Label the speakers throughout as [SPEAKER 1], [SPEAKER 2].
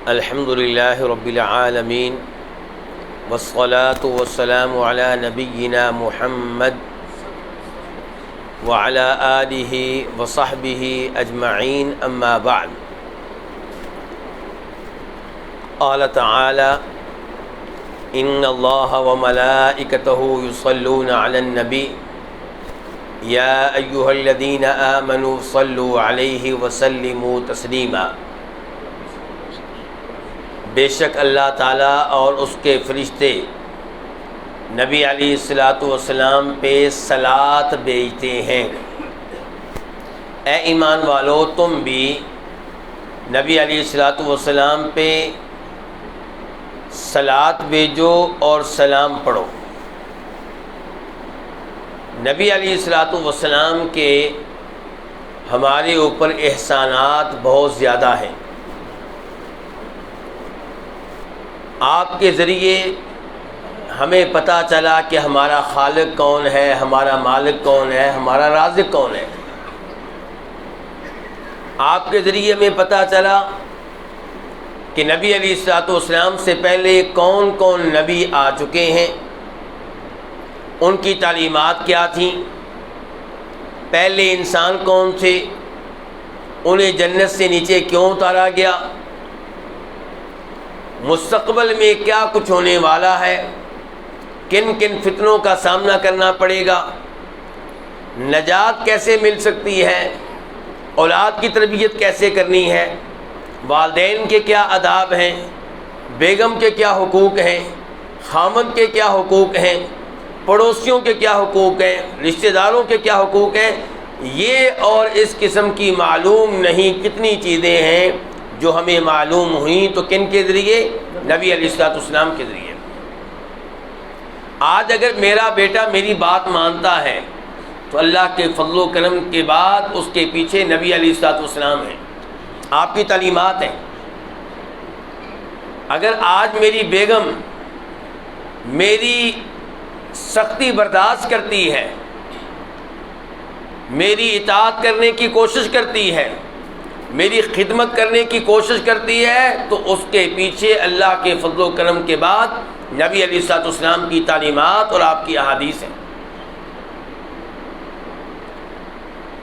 [SPEAKER 1] الحمد للہ رب العالمین والصلاة والسلام علی نبینا محمد وعلی آلہ وصحبہ اجمعین اما بعد۔ قال تعالی ان اللہ وملائکتہ یصلون علی النبی یا ایہا الذین آمنوا صلوا علیہ وسلموا تسلیما۔ بے شک اللہ تعالیٰ اور اس کے فرشتے نبی علیہ الصلاۃ والسلام پہ صلاۃ بھیجتے ہیں۔ اے ایمان والو، تم بھی نبی علیہ الصلاۃ والسلام پہ صلاۃ بھیجو اور سلام پڑھو۔ نبی علیہ الصلاۃ والسلام کے ہمارے اوپر احسانات بہت زیادہ ہیں۔ آپ کے ذریعے ہمیں پتہ چلا کہ ہمارا خالق کون ہے، ہمارا مالک کون ہے، ہمارا رازق کون ہے۔ آپ کے ذریعے ہمیں پتہ چلا کہ نبی علیہ الصلوۃ والسلام سے پہلے کون کون نبی آ چکے ہیں، ان کی تعلیمات کیا تھیں، پہلے انسان کون تھے، انہیں جنت سے نیچے کیوں اتارا گیا، مستقبل میں کیا کچھ ہونے والا ہے، کن کن فتنوں کا سامنا کرنا پڑے گا، نجات کیسے مل سکتی ہے، اولاد کی تربیت کیسے کرنی ہے، والدین کے کیا آداب ہیں، بیگم کے کیا حقوق ہیں، خامند کے کیا حقوق ہیں، پڑوسیوں کے کیا حقوق ہیں، رشتہ داروں کے کیا حقوق ہیں، یہ اور اس قسم کی معلوم نہیں کتنی چیزیں ہیں جو ہمیں معلوم ہوئیں، تو کن کے ذریعے؟ نبی علیہ الصلوۃ والسلام کے ذریعے۔ آج اگر میرا بیٹا میری بات مانتا ہے تو اللہ کے فضل و کرم کے بعد اس کے پیچھے نبی علیہ الصلوۃ والسلام ہیں، آپ کی تعلیمات ہیں۔ اگر آج میری بیگم میری سختی برداشت کرتی ہے، میری اطاعت کرنے کی کوشش کرتی ہے، میری خدمت کرنے کی کوشش کرتی ہے، تو اس کے پیچھے اللہ کے فضل و کرم کے بعد نبی علیہ الصلوۃ والسلام کی تعلیمات اور آپ کی احادیث ہیں۔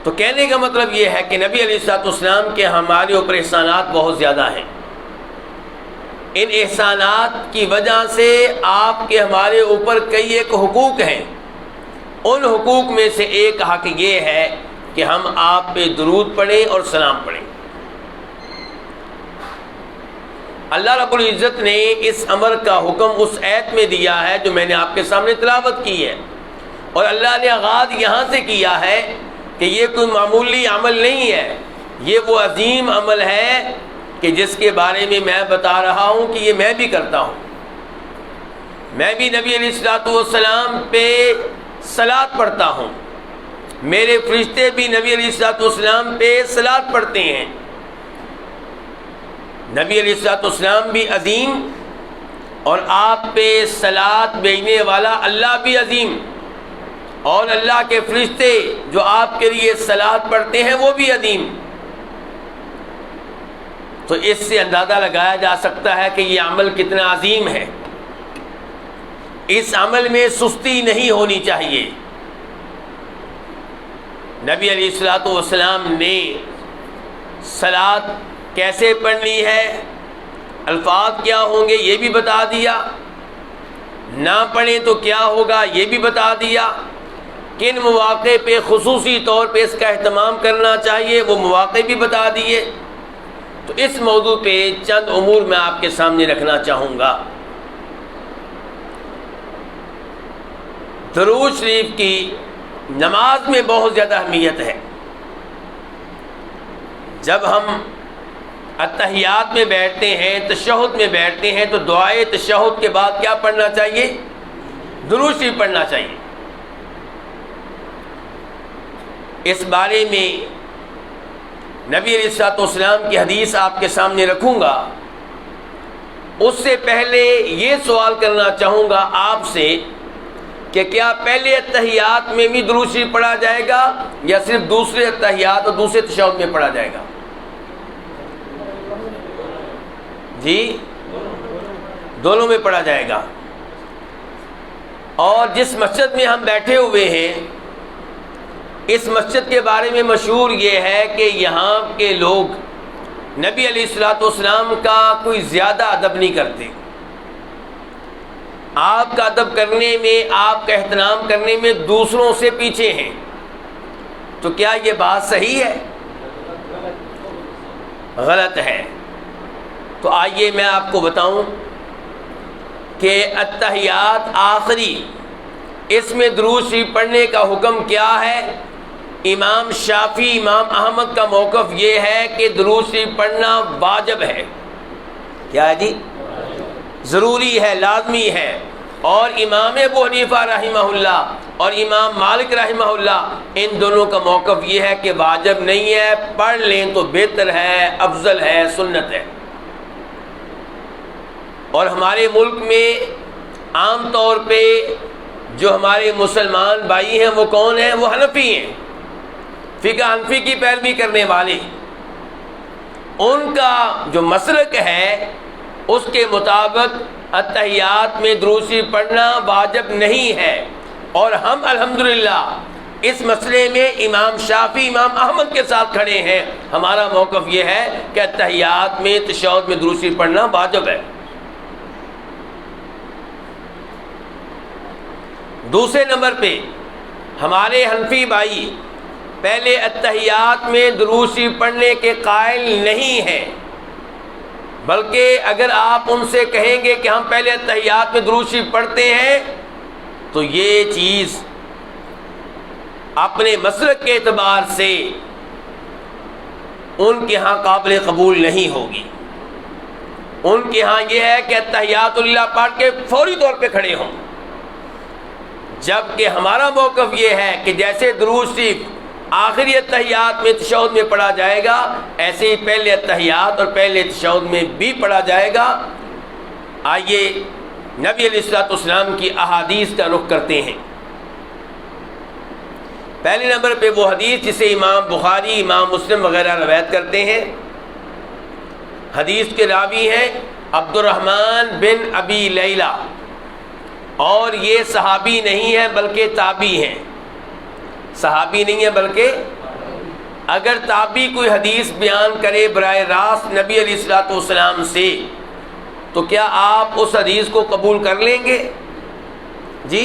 [SPEAKER 1] تو کہنے کا مطلب یہ ہے کہ نبی علیہ الصلوۃ والسلام کے ہمارے اوپر احسانات بہت زیادہ ہیں۔ ان احسانات کی وجہ سے آپ کے ہمارے اوپر کئی ایک حقوق ہیں۔ ان حقوق میں سے ایک حق یہ ہے کہ ہم آپ پہ درود پڑھیں اور سلام پڑھیں۔ اللہ رب العزت نے اس امر کا حکم اس آیت میں دیا ہے جو میں نے آپ کے سامنے تلاوت کی ہے، اور اللہ نے آغاز یہاں سے کیا ہے کہ یہ کوئی معمولی عمل نہیں ہے، یہ وہ عظیم عمل ہے کہ جس کے بارے میں میں بتا رہا ہوں کہ یہ میں بھی کرتا ہوں۔ میں بھی نبی علیہ الصلوۃ والسلام پہ صلاۃ پڑھتا ہوں، میرے فرشتے بھی نبی علیہ الصلوۃ والسلام پہ صلاۃ پڑھتے ہیں۔ نبی علیہ الصلوۃ والسلام بھی عظیم، اور آپ پہ صلاۃ بھیجنے والا اللہ بھی عظیم، اور اللہ کے فرشتے جو آپ کے لیے صلاۃ پڑھتے ہیں وہ بھی عظیم۔ تو اس سے اندازہ لگایا جا سکتا ہے کہ یہ عمل کتنا عظیم ہے۔ اس عمل میں سستی نہیں ہونی چاہیے۔ نبی علیہ الصلوۃ والسلام نے صلاۃ کیسے پڑھنی ہے، الفاظ کیا ہوں گے یہ بھی بتا دیا، نہ پڑھیں تو کیا ہوگا یہ بھی بتا دیا، کن مواقع پہ خصوصی طور پہ اس کا اہتمام کرنا چاہیے وہ مواقع بھی بتا دیے۔ تو اس موضوع پہ چند امور میں آپ کے سامنے رکھنا چاہوں گا۔ درود شریف کی نماز میں بہت زیادہ اہمیت ہے۔ جب ہم اتحیات میں بیٹھتے ہیں، تشہد میں بیٹھتے ہیں، تو دعائے تشہد کے بعد کیا پڑھنا چاہیے؟ درود شریف پڑھنا چاہیے۔ اس بارے میں نبی علیہ الصلوۃ والسلام کی حدیث آپ کے سامنے رکھوں گا۔ اس سے پہلے یہ سوال کرنا چاہوں گا آپ سے کہ کیا پہلے اتحیات میں بھی درود شریف پڑھا جائے گا یا صرف دوسرے اتحیات اور دوسرے تشہد میں پڑھا جائے گا؟ جی دونوں میں پڑھا جائے گا. اور جس مسجد میں ہم بیٹھے ہوئے ہیں اس مسجد کے بارے میں مشہور یہ ہے کہ یہاں کے لوگ نبی علیہ الصلوۃ والسلام کا کوئی زیادہ ادب نہیں کرتے. آپ کا ادب کرنے میں، آپ کا احترام کرنے میں دوسروں سے پیچھے ہیں. تو کیا یہ بات صحیح ہے؟ غلط ہے. تو آئیے میں آپ کو بتاؤں کہ التحیات آخری، اس میں درود شریف پڑھنے کا حکم کیا ہے؟ امام شافعی، امام احمد کا موقف یہ ہے کہ درود شریف پڑھنا واجب ہے. کیا ہے جی؟ ضروری ہے، لازمی ہے. اور امام ابو حنیفہ رحمہ اللہ اور امام مالک رحمہ اللہ، ان دونوں کا موقف یہ ہے کہ واجب نہیں ہے، پڑھ لیں تو بہتر ہے، افضل ہے، سنت ہے. اور ہمارے ملک میں عام طور پہ جو ہمارے مسلمان بھائی ہیں وہ کون ہیں؟ وہ حنفی ہیں، فقہ حنفی کی پیروی کرنے والے. ان کا جو مسلک ہے اس کے مطابق التحیات میں درود شریف پڑھنا واجب نہیں ہے. اور ہم الحمدللہ اس مسئلے میں امام شافعی، امام احمد کے ساتھ کھڑے ہیں. ہمارا موقف یہ ہے کہ التحیات میں، تشہد میں درود شریف پڑھنا واجب ہے. دوسرے نمبر پہ ہمارے حنفی بھائی پہلے التحیات میں درود شریف پڑھنے کے قائل نہیں ہیں، بلکہ اگر آپ ان سے کہیں گے کہ ہم پہلے التحیات میں درود شریف پڑھتے ہیں تو یہ چیز اپنے مسلک کے اعتبار سے ان کے ہاں قابل قبول نہیں ہوگی. ان کے ہاں یہ ہے کہ التحیات للہ پڑھ کے فوری طور پہ کھڑے ہوں، جبکہ ہمارا موقف یہ ہے کہ جیسے درود شریف آخری التحیات میں، تشہد میں پڑھا جائے گا، ایسے ہی پہلے التحیات اور پہلے تشہد میں بھی پڑھا جائے گا. آئیے نبی علیہ الصلوۃ والسلام کی احادیث کا رخ کرتے ہیں. پہلے نمبر پہ وہ حدیث جسے امام بخاری، امام مسلم وغیرہ روایت کرتے ہیں. حدیث کے راوی ہیں عبد الرحمن بن ابی لیلہ، اور یہ صحابی نہیں ہے بلکہ تابعی ہیں. صحابی نہیں ہے بلکہ، اگر تابعی کوئی حدیث بیان کرے براہ راست نبی علیہ الصلوۃ والسلام سے تو کیا آپ اس حدیث کو قبول کر لیں گے؟ جی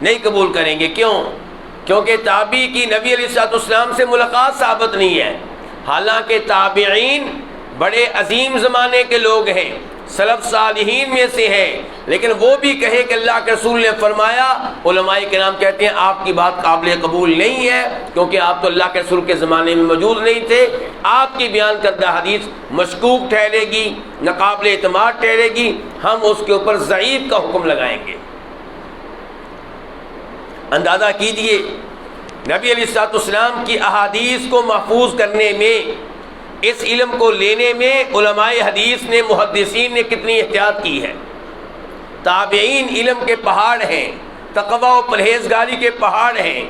[SPEAKER 1] نہیں قبول کریں گے. کیوں؟ کیونکہ تابعی کی نبی علیہ الصلوۃ والسلام سے ملاقات ثابت نہیں ہے. حالانکہ تابعین بڑے عظیم زمانے کے لوگ ہیں، سلف صالحین میں سے ہیں، لیکن وہ بھی کہے کہ اللہ کے رسول نے فرمایا، علماء کرام کہتے ہیں آپ کی بات قابل قبول نہیں ہے، کیونکہ آپ تو اللہ کے رسول کے زمانے میں موجود نہیں تھے. آپ کی بیان کردہ حدیث مشکوک ٹھہرے گی، ناقابل اعتماد ٹھہرے گی، ہم اس کے اوپر ضعیف کا حکم لگائیں گے. اندازہ کیجئے نبی علیہ الصلوۃ والسلام کی احادیث کو محفوظ کرنے میں، اس علم کو لینے میں علماء حدیث نے، محدثین نے کتنی احتیاط کی ہے. تابعین علم کے پہاڑ ہیں، تقوی و پرہیزگاری کے پہاڑ ہیں،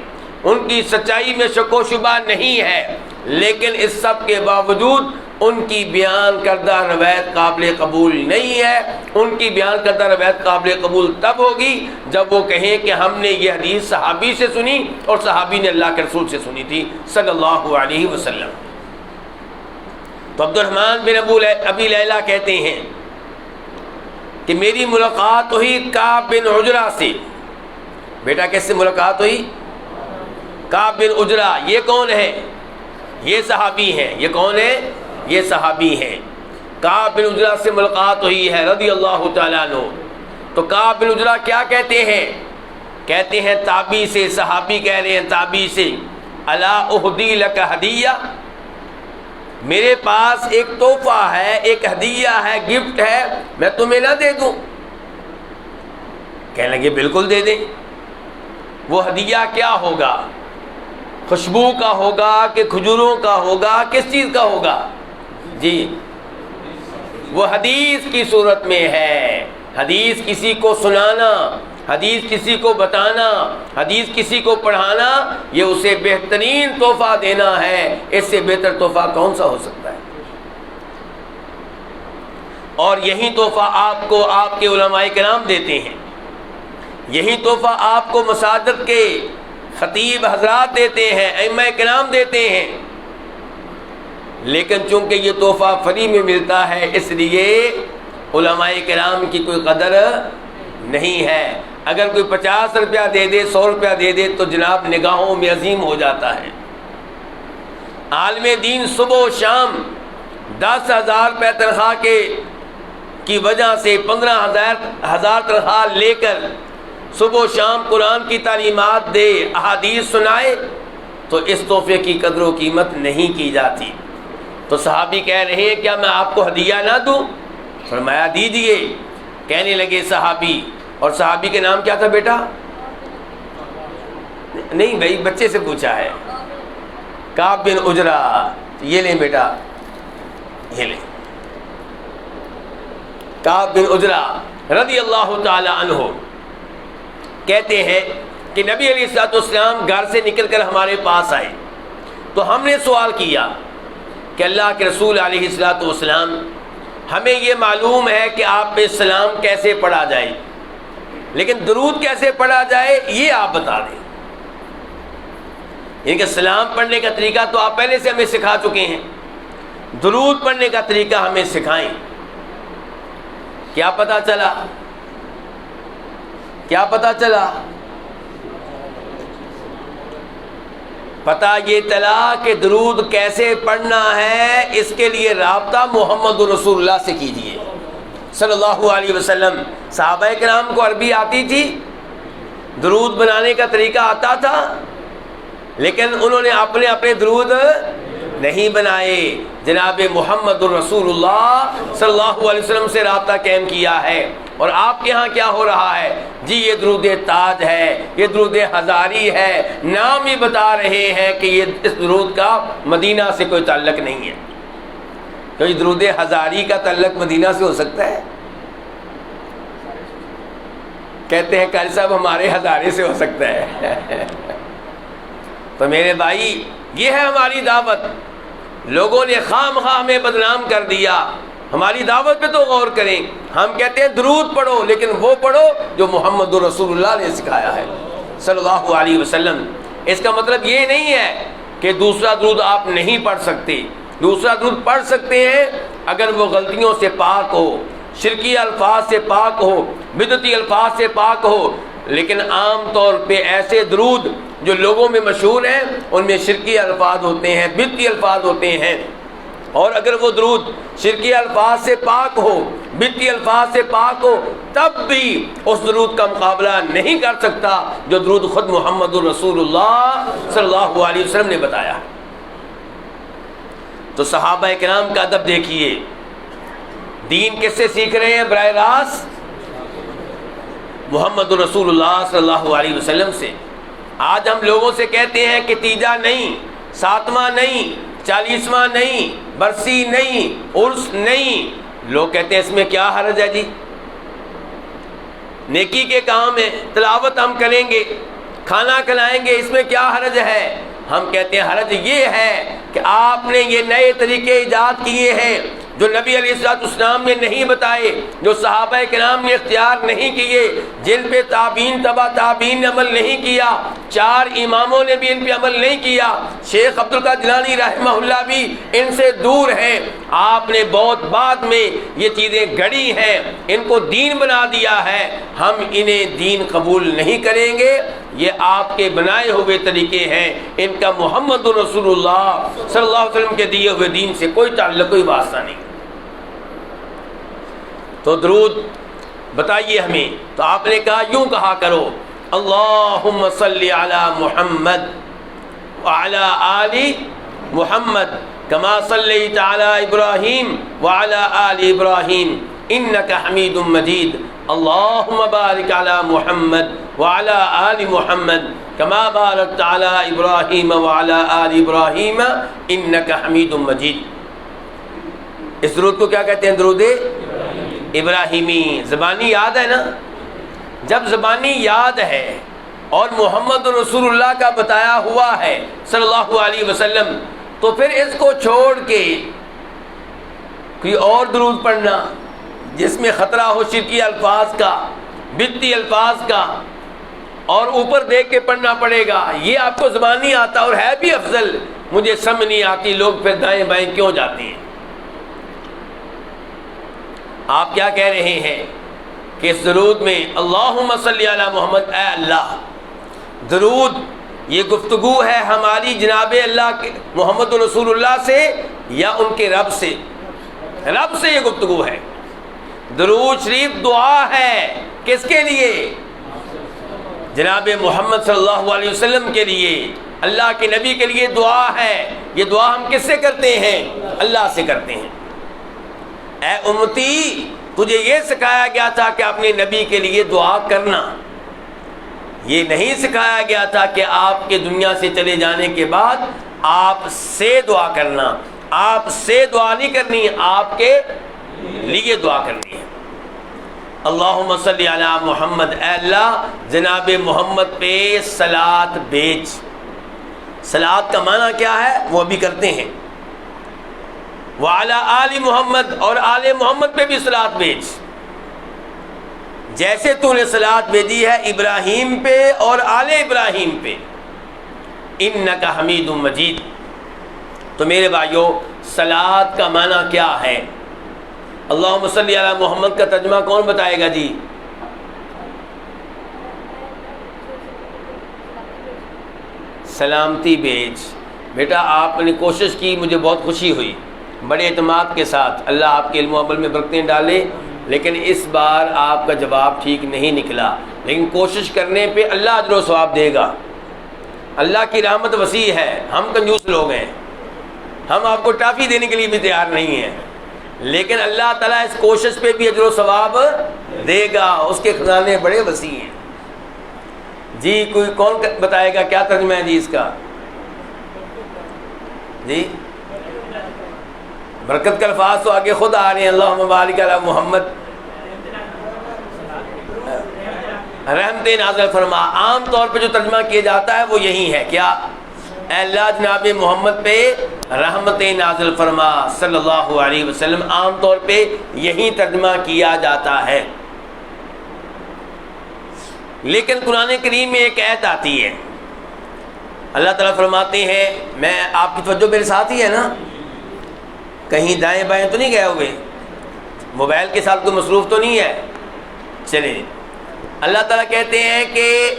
[SPEAKER 1] ان کی سچائی میں شک و شبہ نہیں ہے، لیکن اس سب کے باوجود ان کی بیان کردہ روایت قابل قبول نہیں ہے. ان کی بیان کردہ روایت قابل قبول تب ہوگی جب وہ کہیں کہ ہم نے یہ حدیث صحابی سے سنی اور صحابی نے اللہ کے رسول سے سنی تھی صلی اللہ علیہ وسلم. تو عبد الرحمن بن ابی لیلہ کہتے ہیں کہ میری ملاقات ہوئی کعب بن عجرہ سے. بیٹا کس سے ملاقات ہوئی؟ کعب بن عجرہ. یہ کون ہے؟ یہ صحابی ہیں. یہ کون ہے؟ یہ صحابی ہیں. کعب بن عجرہ سے ملاقات ہوئی ہے رضی اللہ تعالیٰ عنہ. تو کعب بن عجرہ کیا کہتے ہیں؟ کہتے ہیں تابعی سے، صحابی کہہ رہے ہیں تابعی سے، الا اہدی لک ہدیہ، میرے پاس ایک تحفہ ہے، ایک ہدیہ ہے، گفٹ ہے، میں تمہیں نہ دے دوں؟ کہنے لگے بالکل دے دیں. وہ ہدیہ کیا ہوگا؟ خوشبو کا ہوگا کہ کھجوروں کا ہوگا، کس چیز کا ہوگا؟ جی وہ حدیث کی صورت میں ہے. حدیث کسی کو سنانا، حدیث کسی کو بتانا، حدیث کسی کو پڑھانا، یہ اسے بہترین تحفہ دینا ہے. اس سے بہتر تحفہ کون سا ہو سکتا ہے؟ اور یہی تحفہ آپ کو آپ کے علماء کرام دیتے ہیں، یہی تحفہ آپ کو مساجد کے خطیب حضرات دیتے ہیں، ائمہ کرام دیتے ہیں، لیکن چونکہ یہ تحفہ فری میں ملتا ہے اس لیے علماء کرام کی کوئی قدر نہیں ہے۔ اگر کوئی 50 روپیہ دے دے، 100 روپیہ دے دے تو جناب نگاہوں میں عظیم ہو جاتا ہے۔ عالم دین صبح و شام 10,000 روپے تنخواہ کی وجہ سے 15,000 تنخواہ لے کر صبح و شام قرآن کی تعلیمات دے، احادیث سنائے، تو اس تحفے کی قدر و قیمت نہیں کی جاتی۔ تو صحابی کہہ رہے ہیں کیا میں آپ کو ہدیہ نہ دوں؟ فرمایا دیجیے۔ کہنے لگے صحابی، اور صحابی کے نام کیا تھا بیٹا؟ نہیں بھائی، بچے سے پوچھا ہے، کعب بن عجرہ۔ یہ لیں بیٹا، یہ لیں، کعب بن عجرہ رضی اللہ تعالی عنہ کہتے ہیں کہ نبی علیہ الصلوۃ والسلام گھر سے نکل کر ہمارے پاس آئے تو ہم نے سوال کیا کہ اللہ کے رسول علیہ الصلوۃ والسلام، ہمیں یہ معلوم ہے کہ آپ پہ سلام کیسے پڑھا جائے، لیکن درود کیسے پڑھا جائے یہ آپ بتا دیں۔ یعنی کہ سلام پڑھنے کا طریقہ تو آپ پہلے سے ہمیں سکھا چکے ہیں، درود پڑھنے کا طریقہ ہمیں سکھائیں۔ کیا پتہ چلا؟ کیا پتہ چلا؟ پتہ یہ چلا کہ درود کیسے پڑھنا ہے، اس کے لیے رابطہ محمد رسول اللہ سے کیجیے صلی اللہ علیہ وسلم۔ صحابہ کرام کو عربی آتی تھی، درود بنانے کا طریقہ آتا تھا، لیکن انہوں نے اپنے اپنے درود نہیں بنائے۔ جناب محمد الرسول اللہ صلی اللہ علیہ وسلم سے رابطہ قائم کیا ہے۔ اور آپ کے ہاں کیا ہو رہا ہے؟ جی یہ درود تاج ہے، یہ درود ہزاری ہے، نام ہی بتا رہے ہیں کہ یہ اس درود کا مدینہ سے کوئی تعلق نہیں ہے۔ تو یہ درود ہزاری کا تعلق مدینہ سے ہو سکتا ہے؟ کہتے ہیں قاری صاحب ہمارے ہزارے سے ہو سکتا ہے۔ تو میرے بھائی یہ ہے ہماری دعوت۔ لوگوں نے خواہ مخواہ ہمیں بدنام کر دیا، ہماری دعوت پہ تو غور کریں۔ ہم کہتے ہیں درود پڑھو، لیکن وہ پڑھو جو محمد رسول اللہ نے سکھایا ہے صلی اللہ علیہ وسلم۔ اس کا مطلب یہ نہیں ہے کہ دوسرا درود آپ نہیں پڑھ سکتے، دوسرا درود پڑھ سکتے ہیں اگر وہ غلطیوں سے پاک ہو، شرکی الفاظ سے پاک ہو، بدعتی الفاظ سے پاک ہو۔ لیکن عام طور پہ ایسے درود جو لوگوں میں مشہور ہیں ان میں شرکی الفاظ ہوتے ہیں، بدعتی الفاظ ہوتے ہیں، اور اگر وہ درود شرکی الفاظ سے پاک ہو، بدعتی الفاظ سے پاک ہو، تب بھی اس درود کا مقابلہ نہیں کر سکتا جو درود خود محمد رسول اللہ صلی اللہ علیہ وسلم نے بتایا۔ تو صحابہ کرام کا ادب دیکھیے، دین کس سے سیکھ رہے ہیں؟ براہ راست محمد رسول اللہ صلی اللہ علیہ وسلم سے۔ آج ہم لوگوں سے کہتے ہیں کہ تیجا نہیں، ساتواں نہیں، 40واں نہیں، برسی نہیں، عرس نہیں۔ لوگ کہتے ہیں اس میں کیا حرج ہے جی، نیکی کے کام ہے، تلاوت ہم کریں گے، کھانا کھلائیں گے، اس میں کیا حرج ہے؟ ہم کہتے ہیں حرج یہ ہے کہ آپ نے یہ نئے طریقے ایجاد کیے ہیں جو نبی علیہ الصلوۃ والسلام نے نہیں بتائے، جو صحابہ کرام نے اختیار نہیں کیے، جن پہ تابعین تبع تابعین نے عمل نہیں کیا، 4 اماموں نے بھی ان پہ عمل نہیں کیا، شیخ عبدالقادر جیلانی رحمہ اللہ بھی ان سے دور ہیں۔ آپ نے بہت بعد میں یہ چیزیں گھڑی ہیں، ان کو دین بنا دیا ہے، ہم انہیں دین قبول نہیں کریں گے۔ یہ آپ کے بنائے ہوئے طریقے ہیں، ان کا محمد رسول اللہ صلی اللہ علیہ وسلم کے دیے ہوئے دین سے کوئی تعلق، کوئی واسطہ نہیں۔ تو درود بتائیے ہمیں، تو آپ نے کہا یوں کہا کرو، اللہم صلی علی محمد وعلی آل محمد کما صلیت علی ابراہیم وعلی آل ابراہیم انک حمید مجید، اللہم بارک علی محمد وعلی آل محمد کما بارکت علی ابراہیم وعلی آل ابراہیم انک حمید مجید۔ اس درود کو کیا کہتے ہیں؟ درود ابراہیمی۔ زبانی یاد ہے نا؟ جب زبانی یاد ہے اور محمد رسول اللہ کا بتایا ہوا ہے صلی اللہ علیہ وسلم، تو پھر اس کو چھوڑ کے کوئی اور درود پڑھنا جس میں خطرہ ہو شرکی الفاظ کا، بدعی الفاظ کا، اور اوپر دیکھ کے پڑھنا پڑے گا. یہ آپ کو زبان نہیں آتا اور ہے بھی افضل. مجھے سمجھ نہیں آتی، لوگ پھر دائیں بائیں کیوں جاتے ہیں. آپ کیا کہہ رہے ہیں کہ اس درود میں اللہم صلی علی محمد، اے اللہ، درود یہ گفتگو ہے ہماری جناب اللہ کے محمد رسول اللہ سے یا ان کے رب سے؟ رب سے یہ گفتگو ہے. درود شریف دعا ہے کس کے لیے؟ جناب محمد صلی اللہ علیہ وسلم کے لیے، اللہ کے نبی کے لیے دعا ہے. یہ دعا ہم کس سے کرتے ہیں؟ اللہ سے کرتے ہیں. اے امتی، تجھے یہ سکھایا گیا تھا کہ اپنے نبی کے لیے دعا کرنا. یہ نہیں سکھایا گیا تھا کہ آپ کے دنیا سے چلے جانے کے بعد آپ سے دعا کرنا. آپ سے دعا نہیں کرنی، آپ کے لیے دعا کرنی ہے. اللہم صلی علی محمد، اے اللہ جناب محمد پہ صلاۃ بھیج. صلاۃ کا معنی کیا ہے وہ بھی کرتے ہیں. وعلی آل محمد، اور آل محمد پہ بھی صلاۃ بھیج. جیسے تو نے صلاۃ بھیجی ہے ابراہیم پہ اور آل ابراہیم پہ. انک حمید مجید. تو میرے بھائیو، صلاۃ کا معنی کیا ہے؟ اللہم صلی علی محمد کا ترجمہ کون بتائے گا جی؟ سلامتی بھیج. بیٹا آپ نے کوشش کی، مجھے بہت خوشی ہوئی، بڑے اعتماد کے ساتھ. اللہ آپ کے علم و عمل میں برکتیں ڈالے. لیکن اس بار آپ کا جواب ٹھیک نہیں نکلا، لیکن کوشش کرنے پہ اللہ اجر و ثواب دے گا. اللہ کی رحمت وسیع ہے. ہم کنجوس لوگ ہیں، ہم آپ کو ٹافی دینے کے لیے بھی تیار نہیں ہیں، لیکن اللہ تعالیٰ اس کوشش پہ بھی اجر و ثواب دے گا. اس کے خزانے بڑے وسیع ہیں. جی کوئی کون بتائے گا کیا ترجمہ ہے جی اس کا؟ جی برکت کے الفاظ تو آگے خود آ رہے ہیں. اللہم بارک علی محمد، رحمت نازل فرما. عام طور پہ جو ترجمہ کیا جاتا ہے وہ یہی ہے، کیا؟ اے اللہ جناب محمد پہ رحمت نازل فرما صلی اللہ علیہ وسلم. عام طور پہ یہی ترجمہ کیا جاتا ہے. لیکن قرآن کریم میں ایک آیت آتی ہے، اللہ تعالیٰ فرماتے ہیں، میں آپ کی توجہ میرے ساتھ ہی ہے نا، کہیں دائیں بائیں تو نہیں گئے ہوئے، موبائل کے ساتھ کوئی مصروف تو نہیں ہے؟ چلیں. اللہ تعالیٰ کہتے ہیں کہ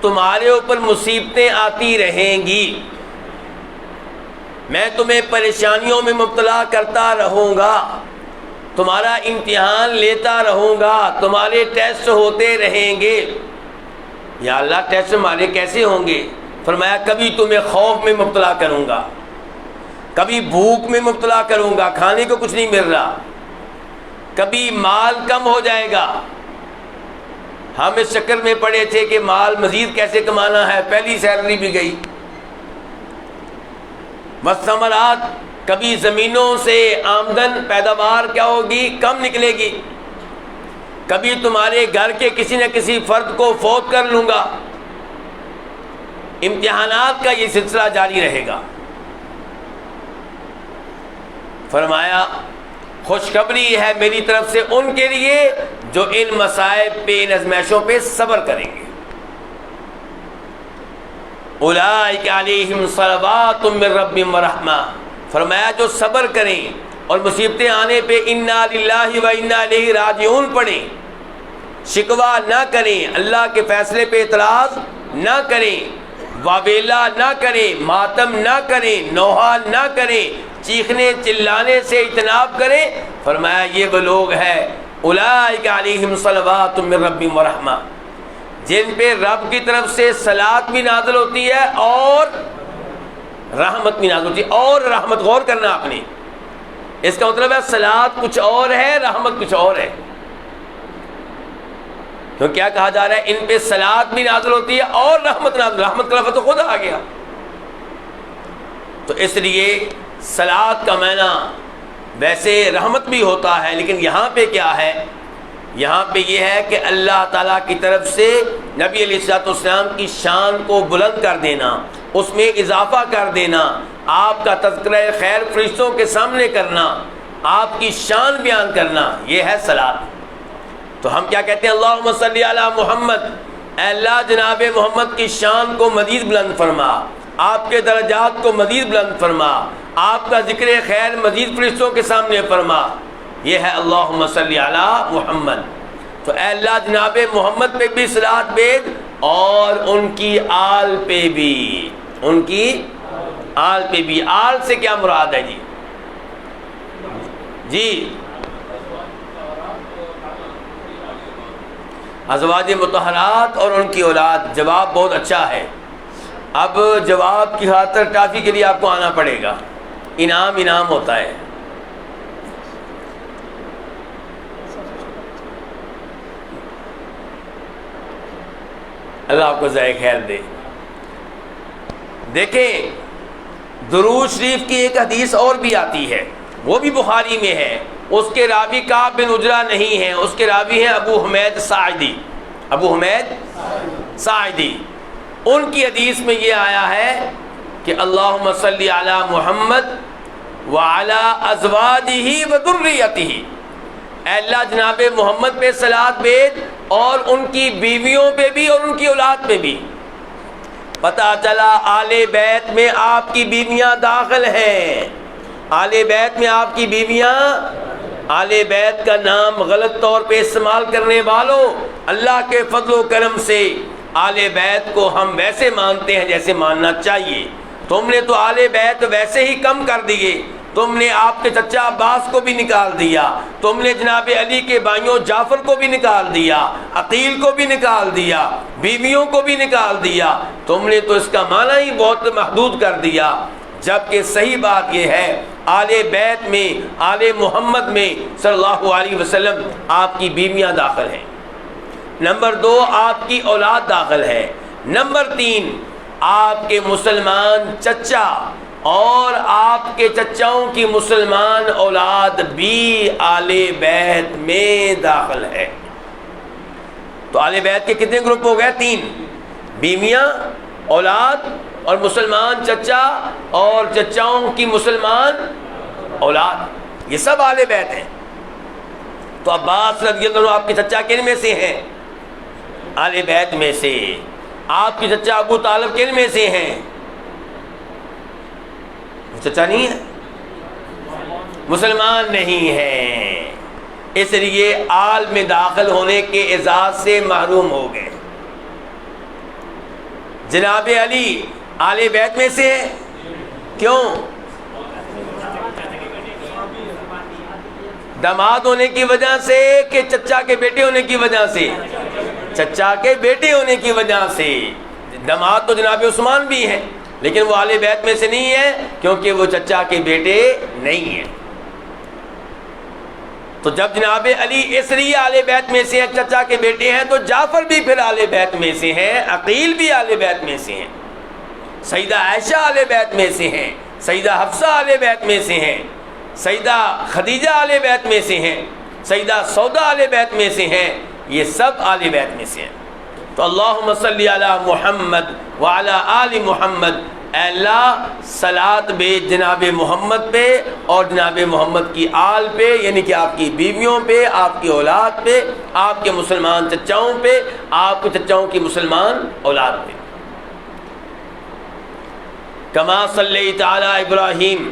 [SPEAKER 1] تمہارے اوپر مصیبتیں آتی رہیں گی، میں تمہیں پریشانیوں میں مبتلا کرتا رہوں گا، تمہارا امتحان لیتا رہوں گا، تمہارے ٹیسٹ ہوتے رہیں گے. یا اللہ ٹیسٹ ہمارے کیسے ہوں گے؟ فرمایا کبھی تمہیں خوف میں مبتلا کروں گا، کبھی بھوک میں مبتلا کروں گا، کھانے کو کچھ نہیں مل رہا، کبھی مال کم ہو جائے گا. ہم اس چکر میں پڑے تھے کہ مال مزید کیسے کمانا ہے، پہلی سیلری بھی گئی. والثمرات، کبھی زمینوں سے آمدن پیداوار کیا ہوگی؟ کم نکلے گی. کبھی تمہارے گھر کے کسی نہ کسی فرد کو فوت کر لوں گا. امتحانات کا یہ سلسلہ جاری رہے گا. فرمایا خوشخبری ہے میری طرف سے ان کے لیے جو ان مصائب پہ، ان ازمائشوں پہ صبر کریں گے. اولئک علیہم صلوات من ربہم ورحمہ. فرمایا جو صبر کریں اور مصیبتیں آنے پہ انا للہ و انا الیہ راجعون پڑھیں، شکوہ نہ کریں، اللہ کے فیصلے پہ اعتراض نہ کریں، واویلا نہ کریں، ماتم نہ کریں، نوحہ نہ کریں، چیخنے چلانے سے اجتناب کریں. فرمایا یہ وہ لوگ ہیں اولئک علیہم صلوات من ربہم ورحمہ، جن پہ رب کی طرف سے صلاۃ بھی نازل ہوتی ہے اور رحمت بھی نازل ہوتی ہے. اور رحمت، غور کرنا آپ نے، اس کا مطلب ہے صلاۃ کچھ اور ہے، رحمت کچھ اور ہے. تو کیا کہا جا رہا ہے؟ ان پہ صلاۃ بھی نازل ہوتی ہے اور رحمت نازل. رحمت کا لفظ تو خود آ گیا. تو اس لیے صلاۃ کا معنی ویسے رحمت بھی ہوتا ہے، لیکن یہاں پہ کیا ہے؟ یہاں پہ یہ ہے کہ اللہ تعالیٰ کی طرف سے نبی علیہ الصلوۃ والسلام کی شان کو بلند کر دینا، اس میں اضافہ کر دینا، آپ کا تذکرہ خیر فرشتوں کے سامنے کرنا، آپ کی شان بیان کرنا، یہ ہے صلاۃ۔ تو ہم کیا کہتے ہیں؟ اللہم صلی علی محمد، اے اللہ جناب محمد کی شان کو مزید بلند فرما، آپ کے درجات کو مزید بلند فرما، آپ کا ذکر خیر مزید فرشتوں کے سامنے فرما، یہ ہے اللہم صلی علی محمد۔ تو اے اللہ جناب محمد پہ بھی صلاۃ بھیج اور ان کی آل پہ بھی، ان کی آل پہ بھی۔ آل سے کیا مراد ہے جی؟ جی ازواج مطہرات اور ان کی اولاد۔ جواب بہت اچھا ہے۔ اب جواب کی خاطر ٹافی کے لیے آپ کو آنا پڑے گا، انعام ہوتا ہے۔ اللہ آپ کو ذائقہ خیر دے۔ دیکھیں درود شریف کی ایک حدیث اور بھی آتی ہے، وہ بھی بخاری میں ہے، اس کے راوی کعب بن عجرہ نہیں ہیں، اس کے راوی ہیں ابو حمید ساعدی، ابو حمید ساعدی۔ ان کی حدیث میں یہ آیا ہے کہ اللہم صلی علی محمد وعلی ازواجہ وذریتہ، اے اللہ جناب محمد پہ صلاۃ بھیج اور ان کی بیویوں پہ بھی اور ان کی اولاد پہ بھی۔ پتہ چلا آل بیت میں آپ کی بیویاں داخل ہیں، آل بیت میں آپ کی بیویاں۔ آل بیت کا نام غلط طور پہ استعمال کرنے والوں، اللہ کے فضل و کرم سے آل بیت کو ہم ویسے مانتے ہیں جیسے ماننا چاہیے۔ تم نے تو آل بیت ویسے ہی کم کر دیے، تم نے آپ کے چچا عباس کو بھی نکال دیا، تم نے جناب علی کے بھائیوں جعفر کو بھی نکال دیا، عقیل کو بھی نکال دیا، بیویوں کو بھی نکال دیا، تم نے تو اس کا معنی ہی بہت محدود کر دیا۔ جبکہ صحیح بات یہ ہے آل بیت میں، آل محمد میں صلی اللہ علیہ وسلم آپ کی بیویاں داخل ہیں۔ نمبر 2 آپ کی اولاد داخل ہے۔ نمبر 3 آپ کے مسلمان چچا اور آپ کے چچاؤں کی مسلمان اولاد بھی آل بیت میں داخل ہے۔ تو آل بیت کے کتنے گروپ ہو گئے؟ 3، بیویاں، اولاد اور مسلمان چچا اور چچاؤں کی مسلمان اولاد، یہ سب آل بیت ہیں۔ تو عباس رضی اللہ عنہ آپ کے چچا کن میں سے ہیں؟ آل بیت میں سے۔ آپ کے چچا ابو طالب کن میں سے ہیں؟ چچا نہیں ہے، مسلمان نہیں ہے، اس لیے آل میں داخل ہونے کے اعزاز سے محروم ہو گئے۔ جناب علی آل بیت میں سے ہے، کیوں؟ داماد ہونے کی وجہ سے کہ چچا کے بیٹے ہونے کی وجہ سے؟ چچا کے بیٹے ہونے کی وجہ سے۔ داماد تو جناب عثمان بھی ہیں لیکن وہ آل بیت میں سے نہیں ہے کیونکہ وہ چچا کے بیٹے نہیں ہیں۔ تو جب جناب علی اس لیے آل بیت میں سے ہیں، چچا کے بیٹے ہیں، تو جعفر بھی پھر آل بیت میں سے ہیں، عقیل بھی آل بیت میں سے ہیں، سیدہ عائشہ آل بیت میں سے ہیں، سیدہ حفصہ آل بیت میں سے ہیں، سیدہ خدیجہ آل بیت میں سے ہیں، سیدہ سودا آل بیت میں سے ہیں، یہ سب آل بیت میں سے ہیں۔ تو اللہم صلی علی محمد وعلی آل محمد، اے اللہ صلاۃ بھیج جناب محمد پہ اور جناب محمد کی آل پہ، یعنی کہ آپ کی بیویوں پہ، آپ کی اولاد پہ، آپ کے مسلمان چچاؤں پہ، آپ کے چچاؤں کی مسلمان اولاد پہ۔ کما صلیت علی ابراہیم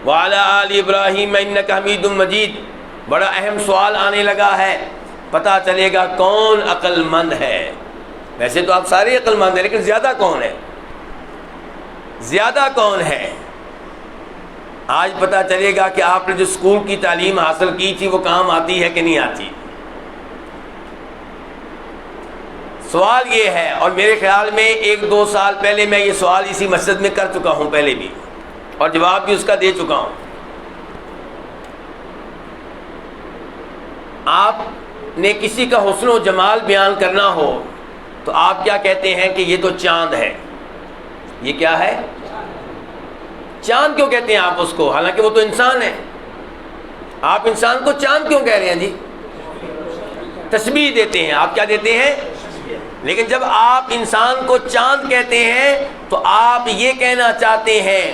[SPEAKER 1] وعلی آل ابراہیم انک حمید مجید۔ بڑا اہم سوال آنے لگا ہے، پتہ چلے گا کون عقل مند ہے۔ ویسے تو آپ سارے عقل مند ہیں لیکن زیادہ کون ہے؟ زیادہ کون ہے؟ آج پتہ چلے گا کہ آپ نے جو اسکول کی تعلیم حاصل کی تھی وہ کام آتی ہے کہ نہیں آتی۔ سوال یہ ہے، اور میرے خیال میں 1-2 سال پہلے میں یہ سوال اسی مسجد میں کر چکا ہوں پہلے بھی، اور جواب بھی اس کا دے چکا ہوں۔ آپ نے کسی کا حسن و جمال بیان کرنا ہو تو آپ کیا کہتے ہیں کہ یہ تو چاند ہے۔ یہ کیا ہے؟ چاند کیوں کہتے ہیں آپ اس کو؟ حالانکہ وہ تو انسان ہے۔ آپ انسان کو چاند کیوں کہہ رہے ہیں جی؟ تشبیہ دیتے ہیں۔ آپ کیا دیتے ہیں؟ لیکن جب آپ انسان کو چاند کہتے ہیں تو آپ یہ کہنا چاہتے ہیں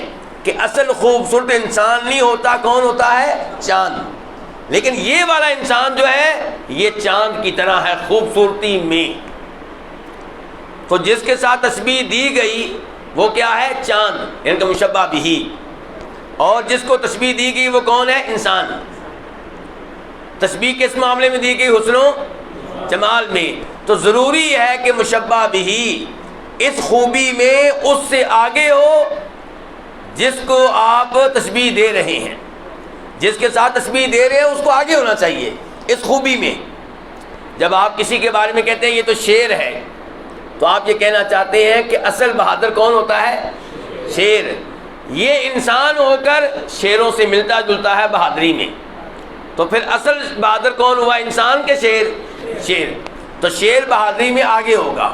[SPEAKER 1] کہ اصل خوبصورت انسان نہیں ہوتا، کون ہوتا ہے؟ چاند۔ لیکن یہ والا انسان جو ہے یہ چاند کی طرح ہے خوبصورتی میں۔ تو جس کے ساتھ تشبیہ دی گئی وہ کیا ہے؟ چاند، یعنی کہ مشبہ بھی۔ اور جس کو تشبیہ دی گئی وہ کون ہے؟ انسان۔ تشبیہ کس معاملے میں دی گئی؟ حسن و جمال میں۔ تو ضروری ہے کہ مشبہ بھی اس خوبی میں اس سے آگے ہو جس کو آپ تشبیہ دے رہے ہیں، جس کے ساتھ تشبیہ دے رہے ہیں اس کو آگے ہونا چاہیے اس خوبی میں۔ جب آپ کسی کے بارے میں کہتے ہیں یہ تو شیر ہے، تو آپ یہ کہنا چاہتے ہیں کہ اصل بہادر کون ہوتا ہے؟ شیر۔ یہ انسان ہو کر شیروں سے ملتا جلتا ہے بہادری میں، تو پھر اصل بہادر کون ہوا؟ انسان کے شیر؟ شیر۔ تو شیر بہادری میں آگے ہوگا،